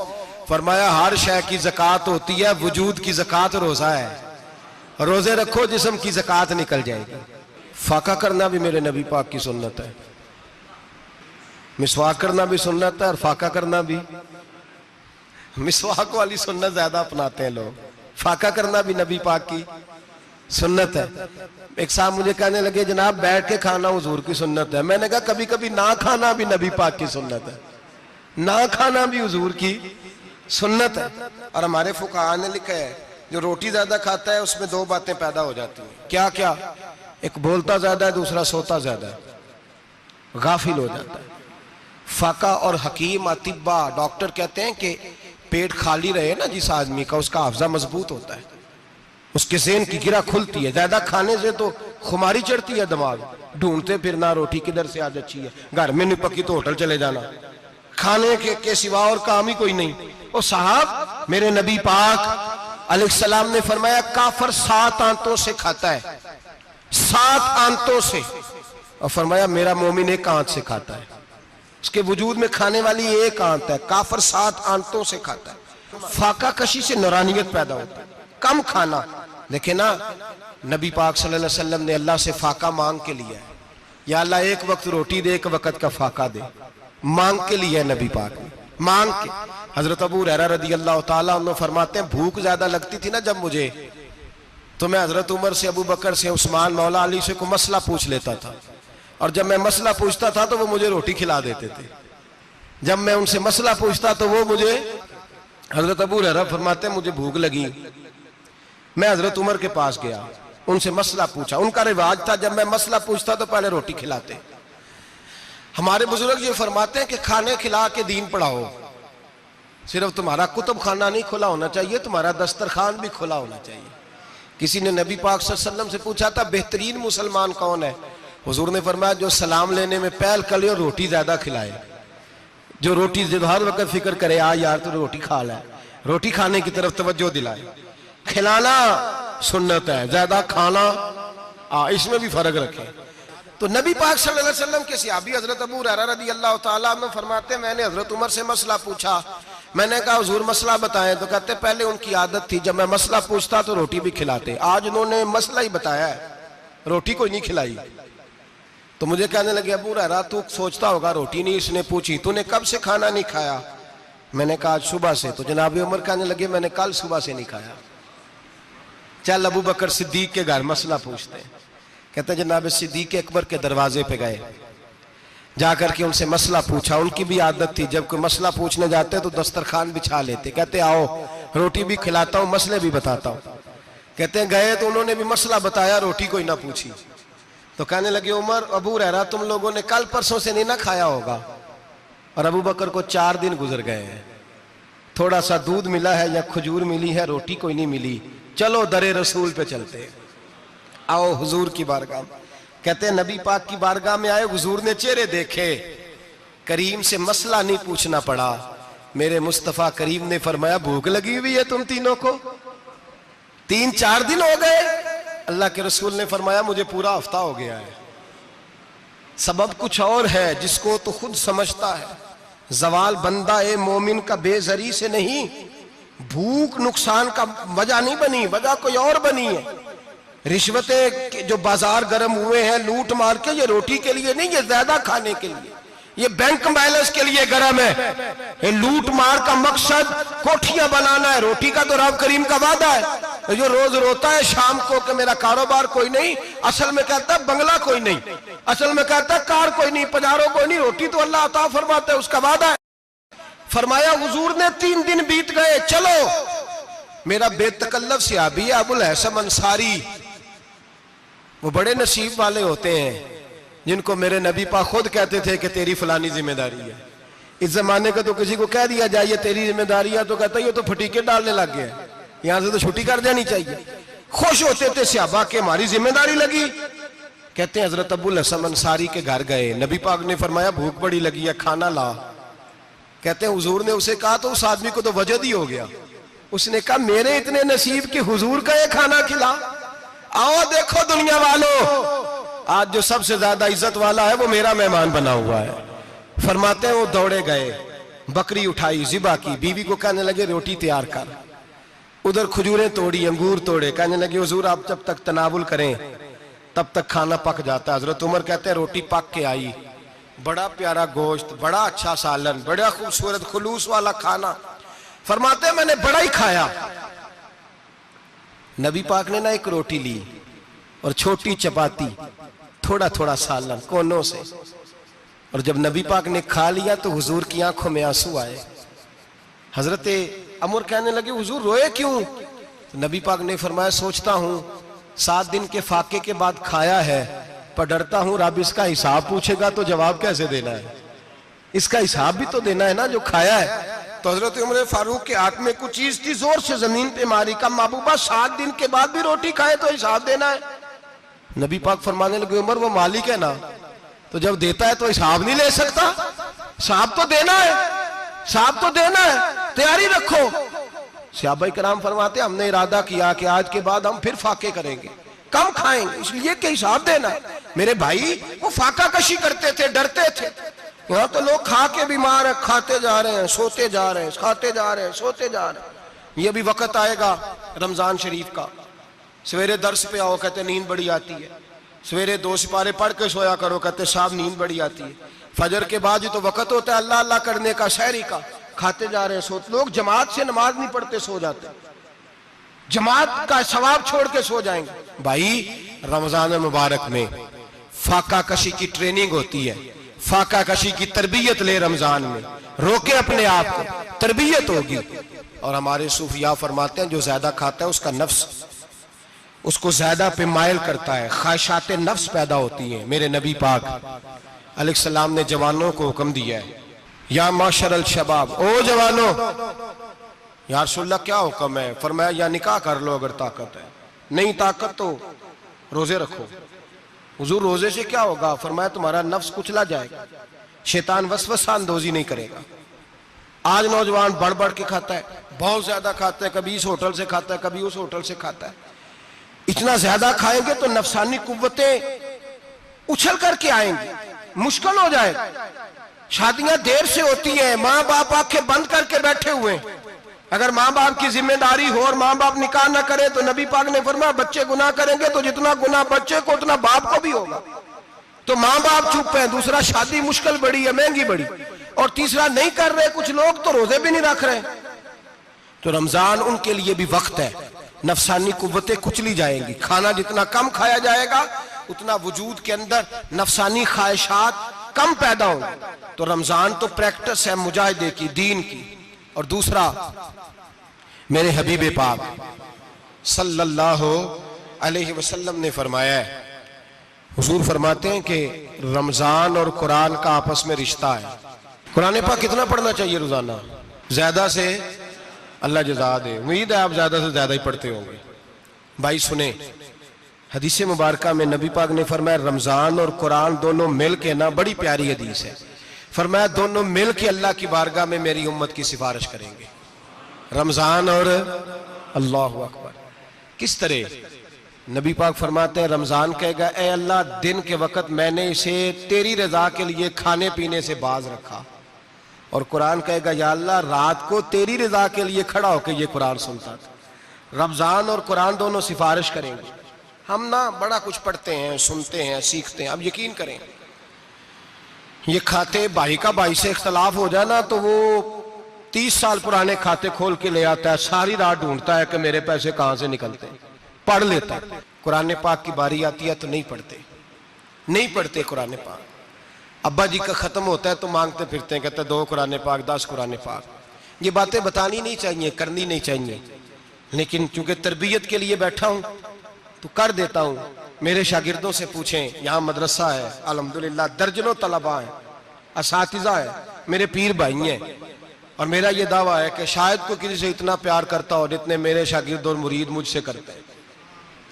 فرمایا ہر شے کی زکوٰۃ ہوتی ہے، وجود کی زکوٰۃ روزہ ہے، روزے رکھو جسم کی زکوٰۃ نکل جائے گی۔ فاقہ کرنا بھی میرے نبی پاک کی سنت ہے، مسواک کرنا بھی سنت ہے، اور فاقہ کرنا بھی۔ مسواک والی سنت زیادہ اپناتے ہیں لوگ، فاقہ کرنا بھی نبی پاک کی سنت ہے۔ ایک صاحب مجھے کہنے لگے جناب بیٹھ کے کھانا حضور کی سنت ہے، میں نے کہا کبھی کبھی نہ کھانا بھی نبی پاک کی سنت ہے، نہ کھانا بھی حضور کی سنت ہے۔ اور ہمارے فقہاء نے لکھا ہے جو روٹی زیادہ کھاتا ہے اس میں دو باتیں پیدا ہو جاتی ہیں، کیا کیا؟ ایک بولتا زیادہ ہے، دوسرا سوتا زیادہ ہے، غافل ہو جاتا ہے۔ فقہ اور حکیم اطباء ڈاکٹر کہتے ہیں کہ پیٹ خالی رہے نا جس آدمی کا، اس کا حافظہ مضبوط ہوتا ہے، اس کے ذہن کی گرہ کھلتی ہے۔ زیادہ کھانے سے تو خماری چڑھتی ہے، دماغ ڈھونڈتے پھرنا روٹی کدھر سے آج اچھی ہے، گھر میں نہیں پکی تو ہوٹل چلے جانا، کھانے کے سوا اور کام ہی کوئی نہیں۔ اور صاحب میرے نبی پاک علیہ السلام نے فرمایا کافر 7 آنتوں سے کھاتا ہے، 7 آنتوں سے، اور فرمایا میرا مومن 1 آنت سے کھاتا ہے، اس کے وجود میں کھانے والی 1 آنت ہے، کافر 7 آنتوں سے کھاتا ہے۔ فاقہ کشی سے نورانیت پیدا ہوتا ہے، کم کھانا۔ دیکھیں نا نبی پاک صلی اللہ علیہ وسلم نے اللہ سے فاقہ مانگ کے لیا ہے، یا اللہ 1 وقت روٹی دے، 1 وقت کا فاقہ دے، مانگ کے لیا ہے نبی پاک نے، مانگ کے۔ حضرت ابو ہریرہ رضی اللہ تعالیٰ عنہ فرماتے ہیں بھوک زیادہ لگتی تھی نا جب مجھے، تو میں حضرت عمر سے، ابو بکر سے، عثمان مولا علی سے کوئی مسئلہ پوچھ لیتا تھا، اور جب میں مسئلہ پوچھتا تھا تو وہ مجھے روٹی کھلا دیتے تھے۔ جب میں ان سے مسئلہ پوچھتا تو وہ مجھے، حضرت ابو ہریرہ فرماتے ہیں مجھے بھوک لگی، میں حضرت عمر کے پاس گیا، ان سے مسئلہ پوچھا، ان کا رواج تھا جب میں مسئلہ پوچھتا تو پہلے روٹی کھلاتے۔ ہمارے بزرگ یہ فرماتے ہیں کہ کھانے کھلا کے دین پڑھاؤ، صرف تمہارا کتب خانہ نہیں کھلا ہونا چاہیے، تمہارا دسترخوان بھی کھلا ہونا چاہیے۔ کسی نے نبی پاک صلی اللہ علیہ وسلم سے پوچھا تھا بہترین مسلمان کون ہے؟ حضور نے فرمایا جو سلام لینے میں پہل کرے اور روٹی زیادہ کھلائے، جو روٹی ہر وقت فکر کرے آ یار تو روٹی کھا لے، روٹی کھانے کی طرف توجہ دلائے۔ کھلانا سنت ہے، زیادہ کھانا اس میں بھی فرق رکھے۔ تو نبی پاک صلی اللہ علیہ وسلم کے صحابی حضرت ابو ہریرہ رضی اللہ تعالیٰ عنہ فرماتے ہیں میں نے حضرت عمر سے مسئلہ پوچھا، میں نے کہا حضور مسئلہ بتائیں، تو کہتے پہلے ان کی عادت تھی جب میں مسئلہ پوچھتا تو روٹی بھی کھلاتے، آج انہوں نے مسئلہ ہی بتایا ہے، روٹی کوئی نہیں کھلائی۔ تو مجھے کہنے لگے ابو ہریرہ تو سوچتا ہوگا روٹی نہیں اس نے پوچھی، تو نے کب سے کھانا نہیں کھایا؟ میں نے کہا آج صبح سے۔ تو جناب عمر کہنے لگے میں نے کل صبح سے نہیں کھایا۔ چل ابو بکر صدیق کے گھر مسئلہ پوچھتے ہیں، کہتے ہیں جناب صدیق اکبر کے دروازے پہ گئے، جا کر کے ان سے مسئلہ پوچھا۔ ان کی بھی عادت تھی جب کوئی مسئلہ پوچھنے جاتے تو دسترخوان بچھا لیتے، کہتے آؤ روٹی بھی کھلاتا ہوں مسئلے بھی بتاتا ہوں۔ کہتے ہیں گئے تو انہوں نے بھی مسئلہ بتایا، روٹی کوئی نہ پوچھی۔ تو کہنے لگے عمر ابو ہریرہ تم لوگوں نے کل پرسوں سے نہیں نہ کھایا ہوگا، اور ابو بکر کو 4 دن گزر گئے ہیں، تھوڑا سا دودھ ملا ہے یا کھجور ملی ہے، روٹی کوئی نہیں ملی، چلو در رسول پہ چلتے، آؤ حضور کی بارگاہ۔ کہتے ہیں نبی پاک کی بارگاہ میں آئے، حضور نے چہرے دیکھے، کریم سے مسئلہ نہیں پوچھنا پڑا۔ میرے مصطفیٰ کریم نے فرمایا بھوک لگی ہوئی ہے تم تینوں کو؟ 3-4 دن ہو گئے؟ اللہ کے رسول نے فرمایا مجھے پورا ہفتہ ہو گیا ہے۔ سبب کچھ اور ہے جس کو تو خود سمجھتا ہے، زوال بندہ مومن کا بے زری سے نہیں، بھوک نقصان کا وجہ نہیں بنی، وجہ کوئی اور بنی ہے۔ رشوتیں جو بازار گرم ہوئے ہیں لوٹ مار کے، یہ روٹی کے لیے نہیں، یہ زیادہ کھانے کے لیے، یہ بینک بیلنس کے لیے گرم ہے۔ یہ لوٹ مار کا مقصد کوٹھیاں بنانا ہے، روٹی کا تو رب کریم کا وعدہ ہے۔ جو روز روتا ہے شام کو کہ میرا کاروبار کوئی نہیں، اصل میں کہتا ہے بنگلہ کوئی نہیں، اصل میں کہتا ہے کار کوئی نہیں، پجارو کوئی نہیں، روٹی تو اللہ عطا فرماتا ہے، اس کا وعدہ ہے۔ فرمایا حضور نے 3 دن بیت گئے، چلو میرا بے تکلف صحابی ہے ابو الحسن انصاری، وہ بڑے نصیب والے ہوتے ہیں جن کو میرے نبی پاک خود کہتے تھے کہ تیری فلانی ذمہ داری ہے۔ اس زمانے کا تو کسی کو کہہ دیا جائے یہ تیری ذمہ داری ہے تو کہتا ہے یہ تو پھٹیکے ڈالنے لگ گیا ہے، یہاں سے تو چھٹی کر جانی چاہیے۔ خوش ہوتے تھے صحابہ کہ ہماری ذمہ داری لگی۔ کہتے ہیں حضرت ابو الحسن انصاری کے گھر گئے، نبی پاک نے فرمایا بھوک بڑی لگی ہے، کھانا لا۔ کہتے ہیں حضور نے اسے کہا تو اس آدمی کو تو وجد ہی ہو گیا، اس نے کہا میرے اتنے نصیب کہ حضور کا یہ کھانا کھلا۔ آؤ دیکھو دنیا والو، آج جو سب سے زیادہ عزت والا ہے وہ میرا مہمان بنا ہوا ہے۔ فرماتے ہیں وہ دوڑے گئے، بکری اٹھائی، ذبح کی، بیوی کو کہنے لگے روٹی تیار کر، ادھر کھجوریں توڑی، انگور توڑے، کہنے لگے حضور آپ جب تک تناول کریں تب تک کھانا پک جاتا ہے۔ حضرت عمر کہتے ہیں روٹی پک کے آئی، بڑا پیارا گوشت، بڑا اچھا سالن، بڑا خوبصورت خلوص والا کھانا۔ فرماتے ہیں میں نے بڑا ہی کھایا۔ نبی پاک نے نہ ایک روٹی لی اور چھوٹی چپاتی، تھوڑا تھوڑا سالن کونوں سے، اور جب نبی پاک نے کھا لیا تو حضور کی آنکھوں میں آنسو آئے۔ حضرت عمر کہنے لگے حضور روئے کیوں؟ نبی پاک نے فرمایا سوچتا ہوں 7 دن کے فاقے کے بعد کھایا ہے، پر ڈرتا ہوں رب اس کا حساب پوچھے گا تو جواب کیسے دینا ہے، اس کا حساب بھی تو دینا ہے نا جو کھایا ہے۔ تو حضرت عمر فاروق کے ہاتھ میں کچھ چیز تھی، زور سے زمین پہ ماری، کہا محبوبہ 7 دن کے بعد بھی روٹی کھائے تو حساب دینا ہے۔ نبی پاک فرمانے لگے عمر وہ مالک ہے نا، تو جب دیتا ہے تو حساب نہیں لے سکتا، حساب تو دینا ہے، حساب تو دینا ہے، تیاری رکھو۔ صحابہ کرام فرماتے ہم نے ارادہ کیا کہ آج کے بعد ہم پھر فاقے کریں گے، کم کھائیں گے، اس لیے کہ حساب دینا ہے۔ میرے بھائی وہ فاقہ کشی کرتے تھے، ڈرتے تھے۔ یہاں تو لوگ کھا کے بیمار ہیں، کھاتے جا رہے ہیں، سوتے جا رہے ہیں، کھاتے جا رہے ہیں، سوتے جا رہے ہیں۔ یہ بھی وقت آئے گا رمضان شریف کا، سویرے درس پہ آؤ کہتے نیند بڑی آتی ہے، سویرے 2 سپارے پڑھ کے سویا کرو کہتے صاحب نیند بڑی آتی ہے، فجر کے بعد ہی تو وقت ہوتا ہے اللہ اللہ کرنے کا، سحری کا، کھاتے جا رہے ہیں، سوتے۔ لوگ جماعت سے نماز نہیں پڑھتے سو جاتے، جماعت کا ثواب چھوڑ کے سو جائیں گے۔ بھائی رمضان مبارک میں فاقہ کشی کی ٹریننگ ہوتی ہے، فاقہ کشی کی تربیت لے، رمضان میں روکے اپنے آپ کو، تربیت ہوگی۔ اور ہمارے صوفیاء فرماتے ہیں جو زیادہ کھاتا ہے اس کا نفس اس کو زیادہ پہ مائل کرتا ہے، خواہشات نفس پیدا ہوتی ہیں۔ میرے نبی پاک علیہ السلام نے جوانوں کو حکم دیا ہے یا معاشر الشباب، او جوانوں، یا رسول اللہ کیا حکم ہے؟ فرمایا یا نکاح کر لو اگر طاقت ہے، نہیں طاقت تو روزے رکھو۔ حضور روزے سے کیا ہوگا؟ فرمایا تمہارا نفس کچلا جائے گا، شیطان وسوسہ اندوزی نہیں کرے گا۔ آج نوجوان بڑھ بڑھ کے کھاتا ہے، بہت زیادہ کھاتا ہے، کبھی اس ہوٹل سے کھاتا ہے، کبھی اس ہوٹل سے کھاتا ہے۔ اتنا زیادہ کھائیں گے تو نفسانی قوتیں اچھل کر کے آئیں گی، مشکل ہو جائے گا۔ شادیاں دیر سے ہوتی ہیں، ماں باپ آنکھیں بند کر کے بیٹھے ہوئے ہیں۔ اگر ماں باپ کی ذمہ داری ہو اور ماں باپ نکاح نہ کرے تو نبی پاک نے فرمایا بچے گناہ کریں گے تو جتنا گناہ بچے کو اتنا باپ کو بھی ہوگا۔ تو ماں باپ چپ ہیں، دوسرا شادی مشکل بڑی ہے، مہنگی بڑی، اور تیسرا نہیں کر رہے کچھ لوگ تو روزے بھی نہیں رکھ رہے۔ تو رمضان ان کے لیے بھی وقت ہے، نفسانی قوتیں کچلی جائیں گی، کھانا جتنا کم کھایا جائے گا اتنا وجود کے اندر نفسانی خواہشات کم پیدا ہوں۔ تو رمضان تو پریکٹس ہے مجاہدے کی، دین کی۔ اور دوسرا میرے حبیب پاک صلی اللہ علیہ وسلم نے فرمایا ہے، حضور فرماتے ہیں کہ رمضان اور قرآن کا آپس میں رشتہ ہے۔ قرآن پاک کتنا پڑھنا چاہیے روزانہ؟ زیادہ سے اللہ جزا دے، امید ہے آپ زیادہ سے زیادہ ہی پڑھتے ہوں گے۔ بھائی سنیں، حدیث مبارکہ میں نبی پاک نے فرمایا رمضان اور قرآن دونوں مل کے نا، بڑی پیاری حدیث ہے، فرمایا دونوں مل کے اللہ کی بارگاہ میں میری امت کی سفارش کریں گے، رمضان اور اللہ اکبر۔ کس طرح؟ نبی پاک فرماتے ہیں رمضان کہے گا اے اللہ دن کے وقت میں نے اسے تیری رضا کے لیے کھانے پینے سے باز رکھا، اور قرآن کہے گا یا اللہ رات کو تیری رضا کے لیے کھڑا ہو کے یہ قرآن سنتا تھا۔ رمضان اور قرآن دونوں سفارش کریں گے۔ ہم نا بڑا کچھ پڑھتے ہیں، سنتے ہیں، سیکھتے ہیں، اب یقین کریں یہ کھاتے بھائی کا بھائی سے اختلاف ہو جائے نا تو وہ 30 سال پرانے کھاتے کھول کے لے آتا ہے، ساری رات ڈھونڈتا ہے کہ میرے پیسے کہاں سے نکلتے ہیں، پڑھ لیتا ہے۔ قرآن پاک کی باری آتی ہے تو نہیں پڑھتے قرآن پاک۔ ابا جی کا ختم ہوتا ہے تو مانگتے پھرتے ہیں، کہتے ہیں 2 قرآن پاک 10 قرآن پاک۔ یہ باتیں بتانی نہیں چاہیے، کرنی نہیں چاہیے، لیکن چونکہ تربیت کے لیے بیٹھا ہوں تو کر دیتا ہوں۔ میرے شاگردوں سے پوچھیں، یہاں مدرسہ ہے الحمدللہ، درجنوں طلباء ہیں، اساتذہ ہیں، میرے پیر بھائی ہیں، اور میرا یہ دعویٰ ہے کہ شاید کوئی کسی سے اتنا پیار کرتا ہو جتنے میرے شاگرد اور مرید مجھ سے کرتے ہیں،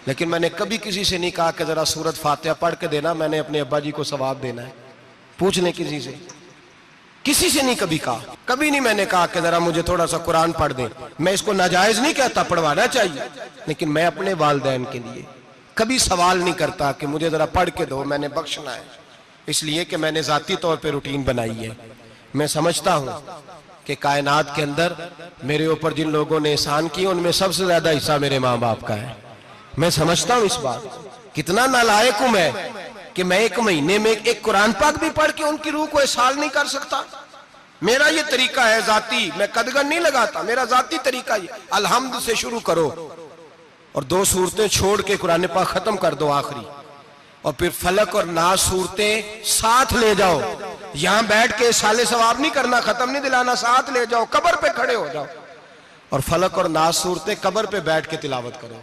لیکن میں نے کبھی کسی سے نہیں کہا کہ ذرا سورت فاتحہ پڑھ کے دینا، میں نے اپنے ابا جی کو ثواب دینا ہے۔ پوچھ لیں کسی سے نہیں کبھی کہا، کبھی نہیں میں نے کہا کہ ذرا مجھے تھوڑا سا قرآن پڑھ دیں۔ میں اس کو ناجائز نہیں کہتا، پڑھوانا چاہیے، لیکن میں اپنے والدین کے لیے کبھی سوال نہیں کرتا کہ مجھے ذرا پڑھ کے دو، میں نے بخشنا ہے، اس لیے کہ میں نے ذاتی طور پہ روٹین بنائی ہے۔ میں سمجھتا ہوں کہ کائنات کے اندر میرے اوپر جن لوگوں نے احسان کیے ان میں سب سے زیادہ حصہ میرے ماں باپ کا ہے۔ میں سمجھتا ہوں اس بات، کتنا نالائق ہوں میں کہ میں 1 مہینے میں ایک قرآن پاک بھی پڑھ کے ان کی روح کو احسال نہیں کر سکتا۔ میرا یہ طریقہ ہے ذاتی، میں قدغن نہیں لگاتا، میرا ذاتی طریقہ یہ، الحمد سے شروع کرو اور 2 سورتیں چھوڑ کے قرآن پاک ختم کر دو آخری، اور پھر فلق اور ناس صورتیں ساتھ لے جاؤ۔ یہاں بیٹھ کے سالے ثواب نہیں کرنا، ختم نہیں دلانا، ساتھ لے جاؤ، قبر پہ کھڑے ہو جاؤ اور فلق اور ناس صورتیں قبر پہ بیٹھ کے تلاوت کرو،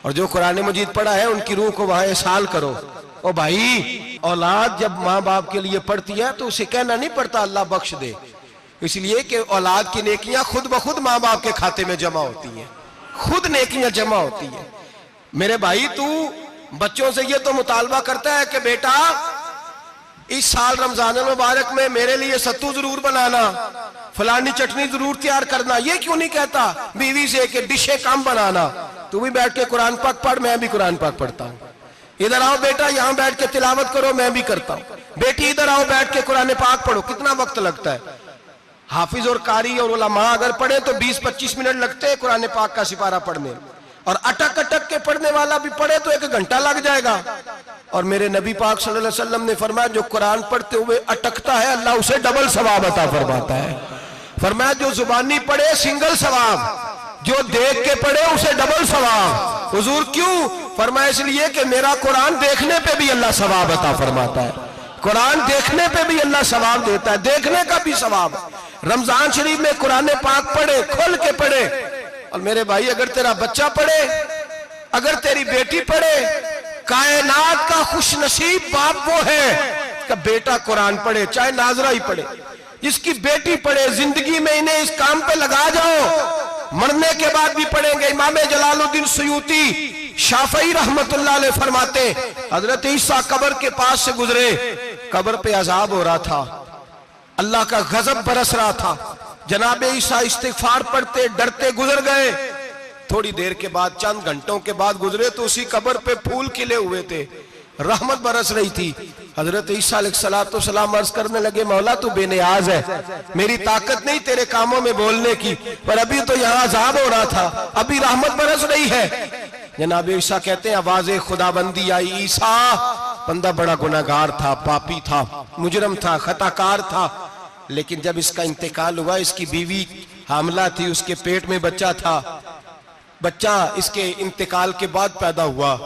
اور جو قرآن مجید پڑھا ہے ان کی روح کو وہاں احسال کرو۔ او بھائی، اولاد جب ماں باپ کے لیے پڑھتی ہے تو اسے کہنا نہیں پڑتا اللہ بخش دے، اس لیے کہ اولاد کی نیکیاں خود بخود ماں باپ کے کھاتے میں جمع ہوتی ہیں، خود نیکیاں جمع ہوتی ہیں۔ میرے بھائی تو بچوں سے یہ تو مطالبہ کرتا ہے کہ بیٹا اس سال رمضان المبارک میں میرے لیے ستو ضرور بنانا، فلانی چٹنی ضرور تیار کرنا، یہ کیوں نہیں کہتا بیوی سے کہ ڈشیں کم بنانا، تو بھی بیٹھ کے قرآن پاک پڑھ، میں بھی قرآن پاک پڑھتا ہوں۔ ادھر آؤ بیٹا یہاں بیٹھ کے تلاوت کرو، میں بھی کرتا ہوں۔ بیٹی ادھر آؤ بیٹھ کے قرآن پاک پڑھو، کتنا وقت لگتا ہے؟ حافظ اور قاری اور علماء اگر پڑھیں تو 20-25 منٹ لگتے ہیں قرآن پاک کا سپارہ پڑھنے، اور اٹک اٹک کے پڑھنے والا بھی پڑھے تو 1 گھنٹہ لگ جائے گا۔ اور میرے نبی پاک صلی اللہ علیہ وسلم نے فرمایا جو قرآن پڑھتے ہوئے اٹکتا ہے اللہ اسے ڈبل ثواب عطا فرماتا ہے۔ فرمایا جو زبانی پڑھے سنگل ثواب، جو دیکھ کے پڑھے اسے ڈبل ثواب۔ حضور کیوں؟ فرمایا اس لیے کہ میرا قرآن دیکھنے پہ بھی اللہ ثواب عطا فرماتا ہے، قرآن دیکھنے پہ بھی اللہ ثواب دیتا ہے، دیکھنے کا بھی ثواب۔ رمضان شریف میں قرآن پاک پڑھے، کھول کے پڑھے، اور میرے بھائی اگر تیرا بچہ پڑھے، اگر تیری بیٹی پڑھے، کائنات کا خوش نصیب باپ وہ ہے کہ بیٹا قرآن پڑھے، چاہے ناظرہ ہی پڑھے، جس کی بیٹی پڑھے۔ زندگی میں انہیں اس کام پہ لگا جاؤ، مرنے کے بعد بھی پڑھیں گے۔ امام جلال الدین سیوطی شافعی رحمت اللہ علیہ فرماتے حضرت عیسیٰ قبر کے پاس سے گزرے، قبر پہ عذاب ہو رہا تھا، اللہ کا غضب برس رہا تھا، جناب عیسیٰ استغفار پڑھتے ڈرتے گزر گئے۔ تھوڑی دیر کے بعد، چند گھنٹوں کے بعد گزرے تو اسی قبر پہ پھول کھلے ہوئے تھے، رحمت برس رہی تھی۔ حضرت عیسیٰ علیہ السلام عرض کرنے لگے مولا تو بے نیاز ہے، میری طاقت نہیں تیرے کاموں میں بولنے کی، پر ابھی تو یہاں عذاب ہو رہا تھا، ابھی رحمت برس رہی ہے۔ جناب عیسیٰ کہتے ہیں آواز خدا بندی آئی، عیسیٰ بندہ بڑا گناہگار تھا، پاپی تھا، مجرم تھا، خطا کار تھا، لیکن جب اس کا انتقال ہوا، اس کی بیوی حاملہ تھی، اس کے پیٹ میں بچہ تھا، بچہ اس کے انتقال کے بعد پیدا ہوا،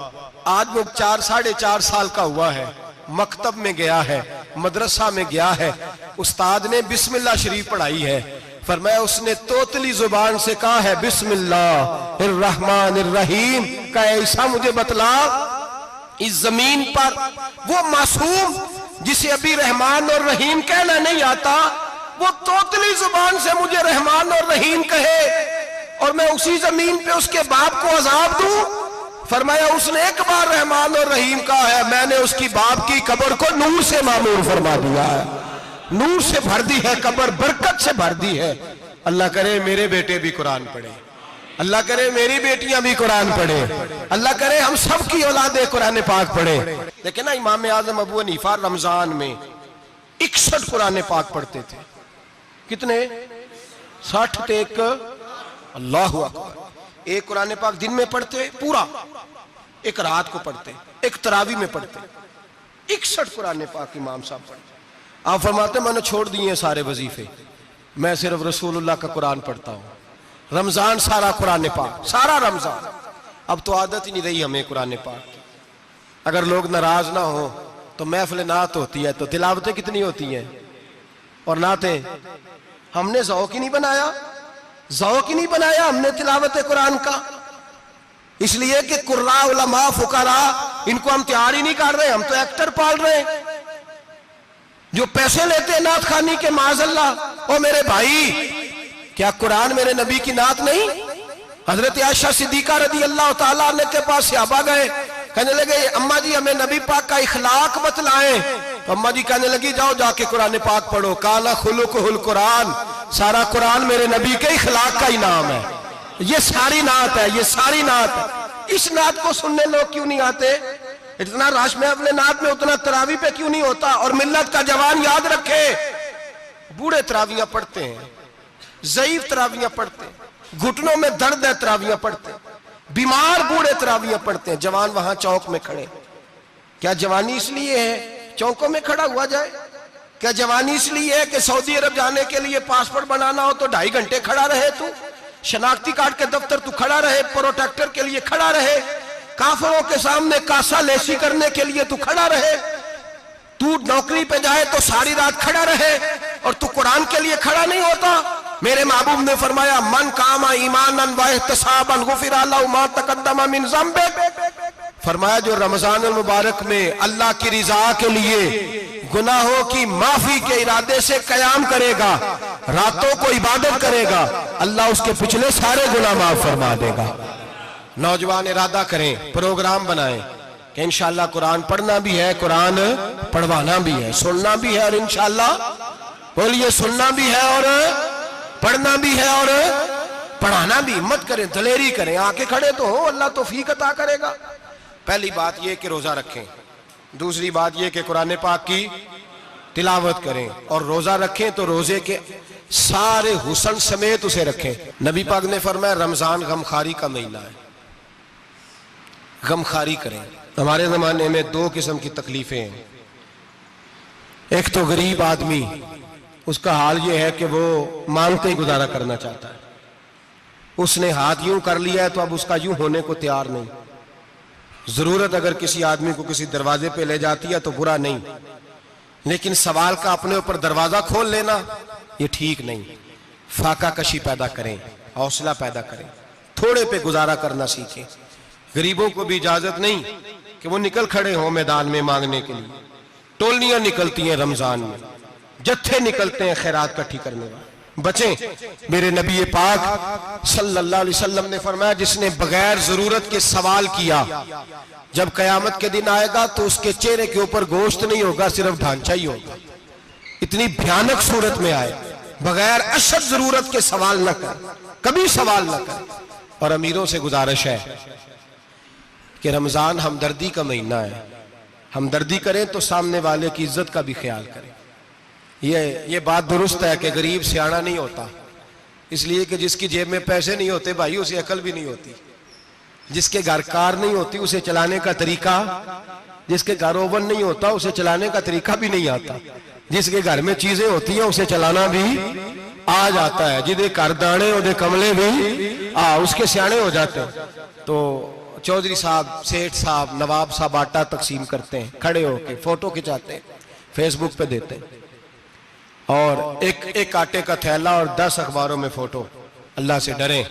آج وہ 4-4.5 سال کا ہوا ہے، مکتب میں گیا ہے، مدرسہ میں گیا ہے، استاد نے بسم اللہ شریف پڑھائی ہے، فرمایا اس نے توتلی زبان سے کہا ہے بسم اللہ الرحمن الرحیم، کہا عیسیٰ مجھے بتلا اس زمین پر وہ معصوم جسے ابھی رحمان اور رحیم کہنا نہیں آتا، وہ توتلی زبان سے مجھے رحمان اور رحیم کہے اور میں اسی زمین پہ اس کے باپ کو عذاب دوں؟ فرمایا اس نے 1 بار رحمان اور رحیم کہا ہے، میں نے اس کی باپ کی قبر کو نور سے معمور فرما دیا ہے، نور سے بھر دی ہے قبر، برکت سے بھر دی ہے۔ اللہ کرے میرے بیٹے بھی قرآن پڑھے، اللہ کرے میری بیٹیاں بھی قرآن پڑھے، اللہ کرے ہم سب کی اولادیں قرآن پاک پڑھے۔ لیکن نا امام اعظم ابو حنیفہ رمضان میں 61 قرآن پاک پڑھتے تھے، کتنے 60 تے ایک اللہ اکبر. ایک قرآن پاک دن میں پڑھتے پورا, ایک رات کو پڑھتے, ایک تراویح میں پڑھتے, 61 قرآن پاک امام صاحب پڑھتے. آپ فرماتے میں نے چھوڑ دیے ہیں سارے وظیفے, میں صرف رسول اللہ کا قرآن پڑھتا ہوں. رمضان سارا قرآن پاک, سارا رمضان. اب تو عادت ہی نہیں رہی ہمیں قرآن پاک کی. اگر لوگ ناراض نہ ہوں تو محفل نعت ہوتی ہے تو تلاوتیں کتنی ہوتی ہیں, اور نعتیں ہم نے ذوق ہی نہیں بنایا, ذوق ہی نہیں بنایا ہم نے تلاوت قرآن کا. اس لیے کہ قراء علماء فقراء ان کو ہم تیار ہی نہیں کر رہے, ہم تو ایکٹر پال رہے ہیں جو پیسے لیتے ہیں نعت خوانی کے. معاذ اللہ. او میرے بھائی, کیا قرآن میرے نبی کی نعت نہیں؟ حضرت عائشہ صدیقہ رضی اللہ تعالیٰ عنہ کے پاس صحابہ گئے, کہنے لگے اماں جی ہمیں نبی پاک کا اخلاق بتلائیں. تو اماں جی کہنے لگی جاؤ جا کے قرآن پاک پڑھو. کالا خلقہ القرآن, سارا قرآن میرے نبی کے اخلاق کا انعام ہے. یہ ساری نعت ہے, یہ ساری نعت ہے. اس نعت کو سننے لوگ کیوں نہیں آتے؟ اتنا رش میں اپنے نعت میں اتنا تراویح پہ کیوں نہیں ہوتا؟ اور ملت کا جوان یاد رکھے, بوڑھے تراویحاں پڑھتے ہیں, ضعیف تراویحاں پڑھتے ہیں, گھٹنوں میں درد ہے تراویحاں پڑھتے ہیں, بیمار بوڑھے تراویحاں پڑھتے ہیں. جوان وہاں چوک میں کھڑے. کیا جوانی اس لیے ہے چوکوں میں کھڑا ہوا جائے؟ کیا جوانی اس لیے ہے کہ سعودی عرب جانے کے لیے پاسپورٹ بنانا ہو تو 2.5 گھنٹے کھڑا رہے تو؟ شناختی کارڈ کے دفتر تو کھڑا رہے, پروٹیکٹر کے لیے کھڑا رہے, کافروں کے سامنے کاسا لیسی کرنے کے لیے تو کھڑا رہے, تو نوکری پہ جائے تو ساری رات کھڑا رہے, اور تو قرآن کے لیے کھڑا نہیں ہوتا؟ میرے محبوب نے فرمایا من قام ایمانا و احتسابا غفر له ما تقدم من ذنبه. فرمایا جو رمضان المبارک میں اللہ کی رضا کے لیے گناہوں کی معافی کے ارادے سے قیام کرے گا, راتوں کو عبادت کرے گا, اللہ اس کے پچھلے سارے گناہ معاف فرما دے گا. نوجوان ارادہ کریں, پروگرام بنائیں کہ انشاءاللہ قرآن پڑھنا بھی ہے, قرآن پڑھوانا بھی ہے, سننا بھی ہے, اور انشاءاللہ بولیے سننا بھی ہے اور پڑھنا بھی ہے اور پڑھانا بھی. ہمت کریں, دلیری کریں, آ کے کھڑے تو ہو, اللہ توفیق عطا کرے گا. پہلی بات یہ کہ روزہ رکھیں, دوسری بات یہ کہ قرآن پاک کی تلاوت کریں, اور روزہ رکھیں تو روزے کے سارے حسن سمیت اسے رکھیں. نبی پاک نے فرمایا رمضان غمخاری کا مہینہ ہے, غمخاری کریں. ہمارے زمانے میں 2 قسم کی تکلیفیں ہیں. ایک تو غریب آدمی, اس کا حال یہ ہے کہ وہ مانگتے ہی گزارا کرنا چاہتا ہے, اس نے ہاتھ یوں کر لیا ہے تو اب اس کا یوں ہونے کو تیار نہیں. ضرورت اگر کسی آدمی کو کسی دروازے پہ لے جاتی ہے تو برا نہیں, لیکن سوال کا اپنے اوپر دروازہ کھول لینا یہ ٹھیک نہیں. فاقہ کشی پیدا کریں, حوصلہ پیدا کریں, تھوڑے پہ گزارا کرنا سیکھیں. غریبوں کو بھی اجازت نہیں کہ وہ نکل کھڑے ہوں میدان میں مانگنے کے لیے. ٹولیاں نکلتی ہیں رمضان میں, جتھے نکلتے ہیں خیرات کٹھی کرنے والے. بچیں. میرے نبی پاک صلی اللہ علیہ وسلم نے فرمایا جس نے بغیر ضرورت کے سوال کیا, جب قیامت کے دن آئے گا تو اس کے چہرے کے اوپر گوشت نہیں ہوگا, صرف ڈھانچہ ہی ہوگا. اتنی بھیانک صورت میں آئے, بغیر اشد ضرورت کے سوال نہ کریں, کبھی سوال نہ کریں. اور امیروں سے گزارش ہے کہ رمضان ہمدردی کا مہینہ ہے, ہمدردی کریں تو سامنے والے کی عزت کا بھی خیال کریں. یہ بات درست ہے کہ غریب سیاڑا نہیں ہوتا, اس لیے کہ جس کی جیب میں پیسے نہیں ہوتے بھائی اسے عقل بھی نہیں ہوتی. جس کے گھر کار نہیں ہوتی اسے چلانے کا طریقہ, جس کے گھر اوون نہیں ہوتا اسے چلانے کا طریقہ بھی نہیں آتا. جس کے گھر میں چیزیں ہوتی ہیں اسے چلانا بھی آ جاتا ہے. جدے گھر دانے اودے کملے بھی اس کے سیانے ہو جاتے ہیں. تو چودھری صاحب, سیٹھ صاحب, نواب صاحب آٹا تقسیم کرتے ہیں, کھڑے ہو کے فوٹو کھچاتے ہیں, فیس بک پہ دیتے ہیں, اور ایک آٹے کا تھیلا اور 10 اخباروں میں فوٹو. اللہ سے ڈریں.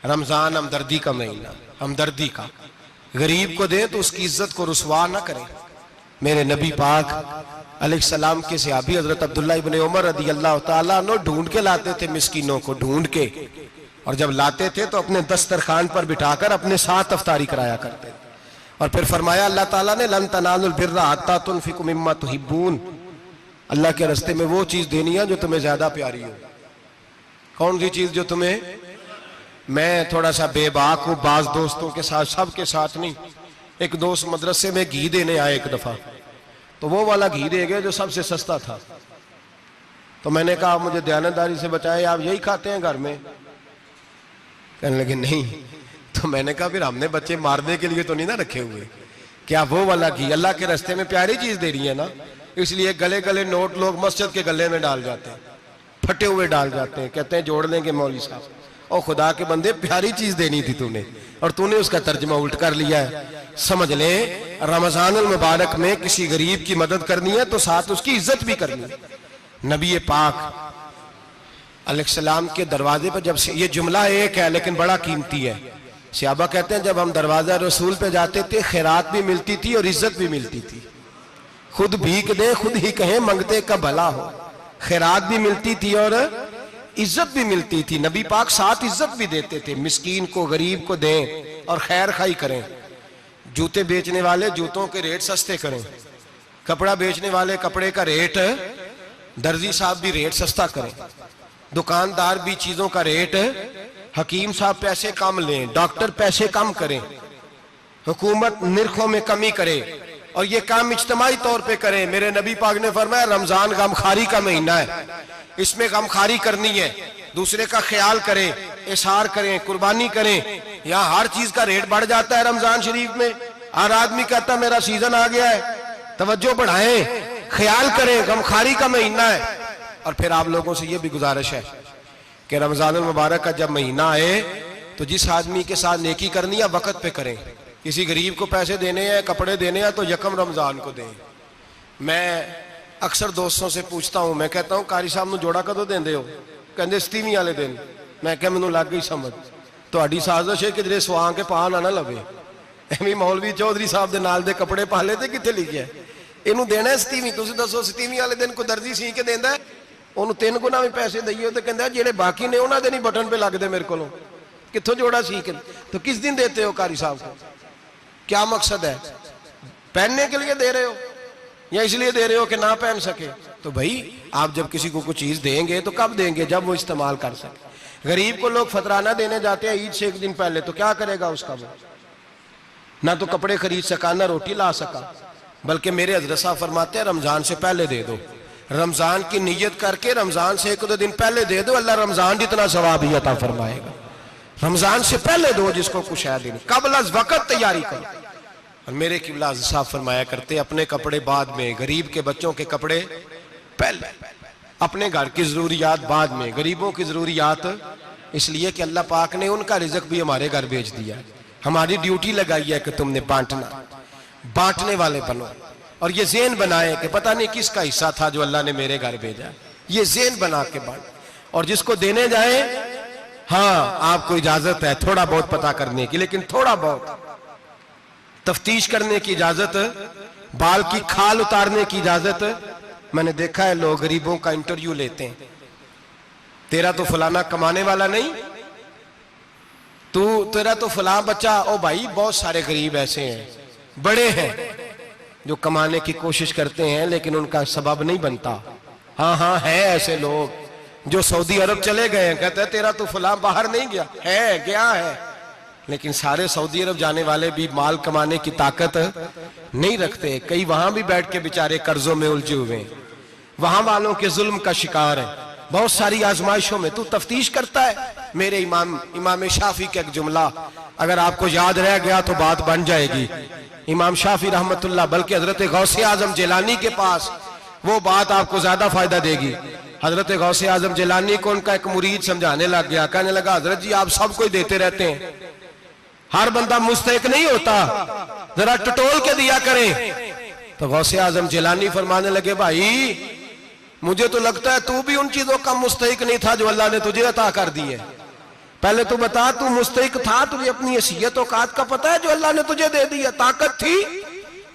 رمضان ہمدردی کا مہینہ, ہمدردی کا. غریب کو دیں تو اس کی عزت کو رسوا نہ کریں. میرے نبی پاک علیہ السلام کے صحابی حضرت عبداللہ ابن عمر رضی اللہ تعالیٰ عنہ ڈھونڈ کے لاتے تھے مسکینوں کو, ڈھونڈ کے, اور جب لاتے تھے تو اپنے دسترخوان پر بٹھا کر اپنے ساتھ افطاری کرایا کرتے. اور پھر فرمایا اللہ تعالیٰ نے لن تنالوا البر حتی تنفقوا مما تحبون, اللہ کے راستے میں وہ چیز دینی ہے جو تمہیں زیادہ پیاری ہو. کون سی چیز جو تمہیں؟ میں تھوڑا سا بے باک ہوں, بعض دوستوں کے ساتھ, سب کے ساتھ نہیں. ایک دوست مدرسے میں گھی دینے آئے ایک دفعہ, تو وہ والا گھی دے گئے جو سب سے سستا تھا. تو میں نے کہا مجھے دیانتداری سے بچائے، آپ یہی کھاتے ہیں گھر میں؟ کہنے لگے نہیں۔ تو میں نے کہا پھر ہم نے بچے مارنے کے لیے تو نہیں نہ رکھے ہوئے، کیا وہ والا گھی اللہ کے راستے میں پیاری چیز دے رہی ہے نا، اس لیے گلے گلے نوٹ لوگ مسجد کے گلے میں ڈال جاتے ہیں، پھٹے ہوئے ڈال جاتے ہیں، کہتے ہیں جوڑ لیں گے مولوی صاحب۔ اور خدا کے بندے پیاری چیز دینی تھی تو نے، اور تو نے اس کا ترجمہ الٹ کر لیا ہے۔ سمجھ لیں رمضان المبارک میں کسی غریب کی مدد کرنی ہے تو ساتھ اس کی عزت بھی کرنی ہے۔ نبی پاک علیہ السلام کے دروازے پر جب یہ جملہ ایک ہے لیکن بڑا قیمتی ہے، صحابہ کہتے ہیں جب ہم دروازہ رسول پہ جاتے تھے خیرات بھی ملتی تھی اور عزت بھی ملتی تھی۔ خود بھیک دے خود ہی کہیں منگتے کا بھلا ہو، خیرات بھی ملتی تھی اور عزت بھی ملتی تھی۔ نبی پاک ساتھ عزت بھی دیتے تھے، مسکین کو غریب کو دیں اور خیر خائی کریں۔ جوتے بیچنے والے جوتوں کے ریٹ سستے کریں، کپڑا بیچنے والے کپڑے کا ریٹ، درزی صاحب بھی ریٹ سستا کریں، دکاندار بھی چیزوں کا ریٹ، حکیم صاحب پیسے کم لیں، ڈاکٹر پیسے کم کریں، حکومت نرخوں میں کمی کرے، اور یہ کام اجتماعی طور پہ کریں۔ میرے نبی پاک نے فرمایا رمضان غمخواری کا مہینہ ہے، اس میں غمخواری کرنی ہے، دوسرے کا خیال کریں، اظہار کریں، قربانی کریں۔ یہاں ہر چیز کا ریٹ بڑھ جاتا ہے رمضان شریف میں، ہر آدمی کہتا ہے میرا سیزن آ گیا ہے، توجہ بڑھائیں، خیال کریں، غمخواری کا مہینہ ہے۔ اور پھر آپ لوگوں سے یہ بھی گزارش ہے کہ رمضان المبارک کا جب مہینہ آئے تو جس آدمی کے ساتھ نیکی کرنی ہے وقت پہ کریں۔ کسی غریب کو پیسے دینے ہیں، کپڑے دینے ہیں تو یکم رمضان کو دیں۔ میں اکثر دوستوں سے پوچھتا ہوں، میں کہتا ہوں قاری صاحب نو جوڑا کدو دیندے ہو؟ کہندے 27 والے دن۔ میں کہا مینوں لگ گئی سمجھ، تہاڈی سازش ہے کہ جڑے سوان کے پاہ نہ لوے۔ ایویں مولوی چودھری صاحب دے نال دے کپڑے پا لے تے کتے لکھیا ہے اینوں دینا ہے 27، تسی دسو 27 والے دن کو درزی سی کے دیندا ہے، انہوں 3 گنا بھی پیسے دئیے تو کہندہ ہے جڑے باقی نے انہاں دے نہیں بٹن پہ لگ دے میرے کو، کتھوں جوڑا سی کے؟ تو کس دن دیتے ہو قاری صاحب کو؟ کیا مقصد ہے؟ پہننے کے لیے دے رہے ہو یا اس لیے دے رہے ہو کہ نہ پہن سکے؟ تو بھائی آپ جب کسی کو کوئی چیز دیں گے تو کب دیں گے؟ جب وہ استعمال کر سکے۔ غریب کو لوگ فطرانہ دینے جاتے ہیں عید سے 1 دن پہلے، تو کیا کرے گا اس کا؟ وہ نہ تو کپڑے خرید سکا نہ روٹی لا سکا، بلکہ میرے حضرت صاحب فرماتے ہیں رمضان سے پہلے دے دو، رمضان کی نیت کر کے رمضان سے 1-2 دن پہلے دے دو، اللہ رمضان جتنا ثواب ہی عطا فرمائے گا۔ رمضان سے پہلے دو جس کو کچھ ہے دن، قبل از وقت تیاری کرو۔ اور میرے قبلہ حضرت صاحب فرمایا کرتے اپنے کپڑے بعد میں، غریب کے بچوں کے کپڑے پہلے، اپنے گھر کی ضروریات بعد میں، غریبوں کی ضروریات، اس لیے کہ اللہ پاک نے ان کا رزق بھی ہمارے گھر بھیج دیا ہے۔ ہماری ڈیوٹی لگائی ہے کہ تم نے بانٹنے والے بنو، اور یہ ذہن بنائے کہ پتہ نہیں کس کا حصہ تھا جو اللہ نے میرے گھر بھیجا، یہ ذہن بنا کے بانٹ، اور جس کو دینے جائیں ہاں آپ کو اجازت ہے تھوڑا بہت پتہ کرنے کی، لیکن تھوڑا بہت تفتیش کرنے کی اجازت، بال کی کھال اتارنے کی اجازت۔ میں نے دیکھا ہے لوگ غریبوں کا انٹرویو لیتے ہیں، تیرا تو فلانا کمانے والا نہیں، تیرا تو فلاں بچہ، او بھائی بہت سارے غریب ایسے ہیں، بڑے ہیں جو کمانے کی کوشش کرتے ہیں لیکن ان کا سبب نہیں بنتا۔ ہاں ہے ایسے لوگ جو سعودی عرب چلے گئے ہیں، کہتے ہیں تیرا تو فلاں باہر نہیں گیا ہے، لیکن سارے سعودی عرب جانے والے بھی مال کمانے کی طاقت نہیں رکھتے، کئی وہاں بھی بیٹھ کے بیچارے قرضوں میں الجھے ہوئے ہیں، وہاں والوں کے ظلم کا شکار ہیں، بہت ساری آزمائشوں میں تو تفتیش کرتا ہے۔ میرے امام شافعی کا ایک جملہ اگر آپ کو یاد رہ گیا تو بات بن جائے گی۔ امام شافعی رحمت اللہ، بلکہ حضرت غوث اعظم جیلانی کے پاس وہ بات آپ کو زیادہ فائدہ دے گی۔ حضرت غوث اعظم جیلانی کو ان کا ایک مرید سمجھانے لگ گیا، کہنے لگا حضرت جی آپ سب کو دیتے رہتے ہیں، ہر بندہ مستحق نہیں ہوتا، ذرا ٹٹول کے دیا کریں۔ تو غوث اعظم جیلانی فرمانے لگے بھائی مجھے تو لگتا ہے تو بھی ان چیزوں کا مستحق نہیں تھا جو اللہ نے تجھے عطا کر دی ہے، پہلے تو بتا تو مستحق تھا، تجھے اپنی حیثیت اوقات کا پتہ ہے جو اللہ نے تجھے دے دی ہے، طاقت تھی،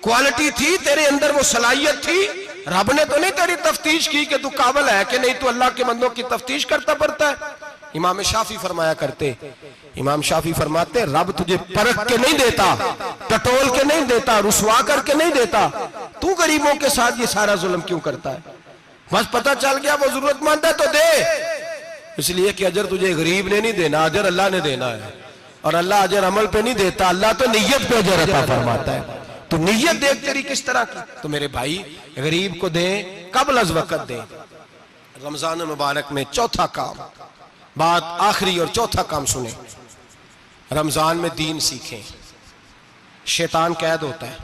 کوالٹی تھی، تیرے اندر وہ صلاحیت تھی، رب نے تو نہیں تیری تفتیش کی کہ تو قابل ہے کہ نہیں، تو اللہ کے بندوں کی تفتیش کرتا پڑتا ہے۔ امام شافعی فرمایا کرتے، امام شافعی فرماتے رب تجھے پرکھ کے نہیں دیتا، ٹٹول کے نہیں دیتا، رسوا کر کے نہیں دیتا، تو غریبوں کے ساتھ یہ سارا ظلم کیوں کرتا ہے؟ بس پتہ چل گیا وہ ضرورت مند ہے تو دے، اس لیے کہ اجر تجھے غریب نے نہیں دینا، اجر اللہ نے دینا ہے، اور اللہ اجر عمل پہ نہیں دیتا، اللہ تو نیت پہ اجر عطا فرماتا ہے۔ تو نیت دیکھ تیری کس طرح کی، تو میرے بھائی غریب کو دیں، قبل از وقت دیں۔ رمضان مبارک میں چوتھا کام، بات آخری اور چوتھا کام سنیں، رمضان میں دین سیکھیں۔ شیطان قید ہوتا ہے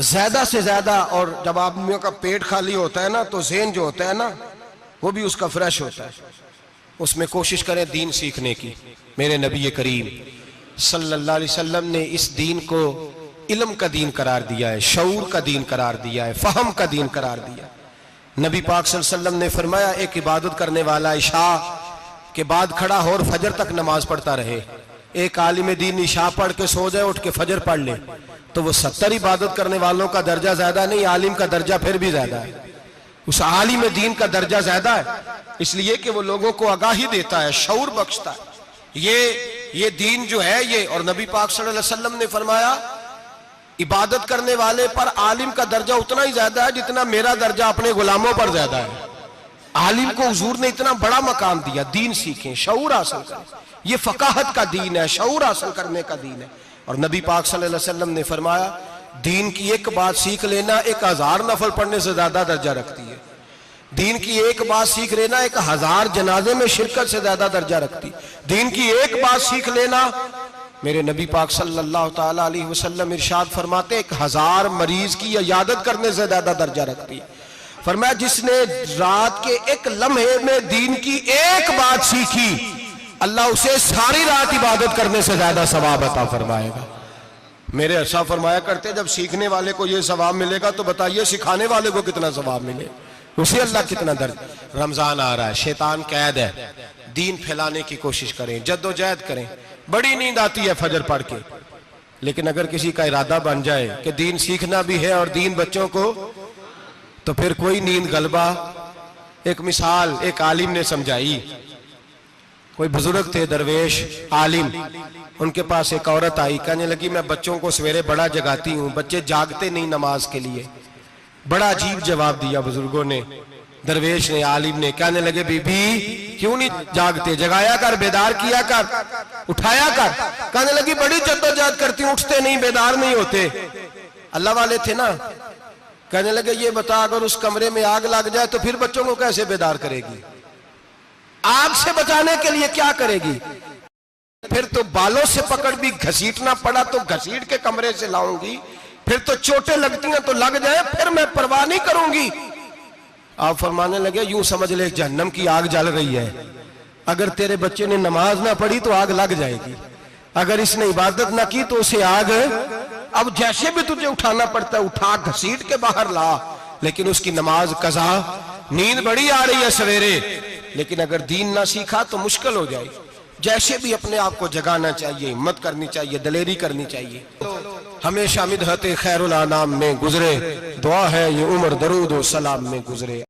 زیادہ سے زیادہ، اور جب آدمیوں کا پیٹ خالی ہوتا ہے نا تو ذہن جو ہوتا ہے نا وہ بھی اس کا فریش ہوتا ہے، اس میں کوشش کریں دین سیکھنے کی۔ میرے نبی کریم صلی اللہ علیہ وسلم نے اس دین کو علم کا دین قرار دیا ہے، شعور کا دین قرار دیا ہے، فہم کا دین قرار دیا ہے۔ نبی پاک صلی اللہ علیہ وسلم نے فرمایا ایک عبادت کرنے والا عشاء کے بعد کھڑا ہو اور فجر تک نماز پڑھتا رہے، ایک عالم دین عشاء پڑھ کے سو جائے اٹھ کے فجر پڑھ لے تو وہ 70 عبادت کرنے والوں کا درجہ زیادہ نہیں، عالم کا درجہ پھر بھی زیادہ ہے، اس عالم دین کا درجہ زیادہ ہے، اس لیے کہ وہ لوگوں کو آگاہی دیتا ہے، شعور بخشتا ہے۔ یہ دین جو ہے یہ، اور نبی پاک صلی اللہ علیہ وسلم نے فرمایا عبادت کرنے والے پر عالم کا درجہ اتنا ہی زیادہ ہے جتنا میرا درجہ اپنے غلاموں پر زیادہ ہے۔ عالم کو حضور نے اتنا بڑا مقام دیا، دین سیکھیں، شعور حاصل کریں، یہ فقاہت کا دین ہے، شعور حاصل کرنے کا دین ہے۔ اور نبی پاک صلی اللہ علیہ وسلم نے فرمایا دین کی ایک بات سیکھ لینا 1000 نفل پڑھنے سے زیادہ درجہ رکھتی ہے، دین کی ایک بات سیکھ لینا 1000 جنازے میں شرکت سے زیادہ درجہ رکھتی، دین کی ایک بات سیکھ لینا، میرے نبی پاک صلی اللہ تعالیٰ علیہ وسلم ارشاد فرماتے 1000 مریض کی عیادت کرنے سے زیادہ درجہ رکھتی۔ فرمایا جس نے رات کے ایک لمحے میں دین کی ایک بات سیکھی اللہ اسے ساری رات عبادت کرنے سے زیادہ ثواب عطا فرمائے گا۔ میرے ارشاد فرمایا کرتے جب سیکھنے والے کو یہ ثواب ملے گا تو بتائیے سکھانے والے کو کتنا ثواب ملے، اسے اللہ کتنا درجہ۔ رمضان آ رہا ہے، شیطان قید ہے، دین پھیلانے کی کوشش کریں، جد و جہد کریں۔ بڑی نیند آتی ہے فجر پڑھ کے، لیکن اگر کسی کا ارادہ بن جائے کہ دین سیکھنا بھی ہے اور دین بچوں کو، تو پھر کوئی نیند غلبہ۔ ایک مثال ایک عالم نے سمجھائی، کوئی بزرگ تھے درویش عالم، ان کے پاس ایک عورت آئی، کہنے لگی میں بچوں کو سویرے بڑا جگاتی ہوں، بچے جاگتے نہیں نماز کے لیے۔ بڑا عجیب جواب دیا بزرگوں نے، درویش نے، عالم نے، کہنے لگے بی بی کیوں نہیں جاگتے، جگایا کر، بیدار کیا کر، اٹھایا کر۔ کہنے لگی بڑی جدوجہد کرتی ہوں، اٹھتے نہیں، بیدار نہیں ہوتے۔ اللہ والے تھے نا۔ کہنے لگے یہ بتا اگر اس کمرے میں آگ لگ جائے تو پھر بچوں کو کیسے بیدار کرے گی، آگ سے بچانے کے لیے کیا کرے گی؟ پھر تو بالوں سے پکڑ بھی گھسیٹنا پڑا تو گھسیٹ کے کمرے سے لاؤں گی، پھر تو چوٹیں لگتی ہیں تو لگ جائیں، پھر میں پرواہ نہیں کروں گی۔ آپ فرمانے لگے یوں سمجھ لے جہنم کی آگ جل رہی ہے، اگر تیرے بچے نے نماز نہ پڑھی تو آگ لگ جائے گی، اگر اس نے عبادت نہ کی تو اسے آگ، اب جیسے بھی تجھے اٹھانا پڑتا ہے اٹھا گھسیٹ کے باہر لا، لیکن اس کی نماز قضا۔ نیند بڑی آ رہی ہے سویرے، لیکن اگر دین نہ سیکھا تو مشکل ہو جائے۔ جیسے بھی اپنے آپ کو جگانا چاہیے، ہمت کرنی چاہیے، دلیری کرنی چاہیے۔ ہمیشہ مدحت خیر الانام میں گزرے، دعا ہے یہ عمر درود و سلام میں گزرے۔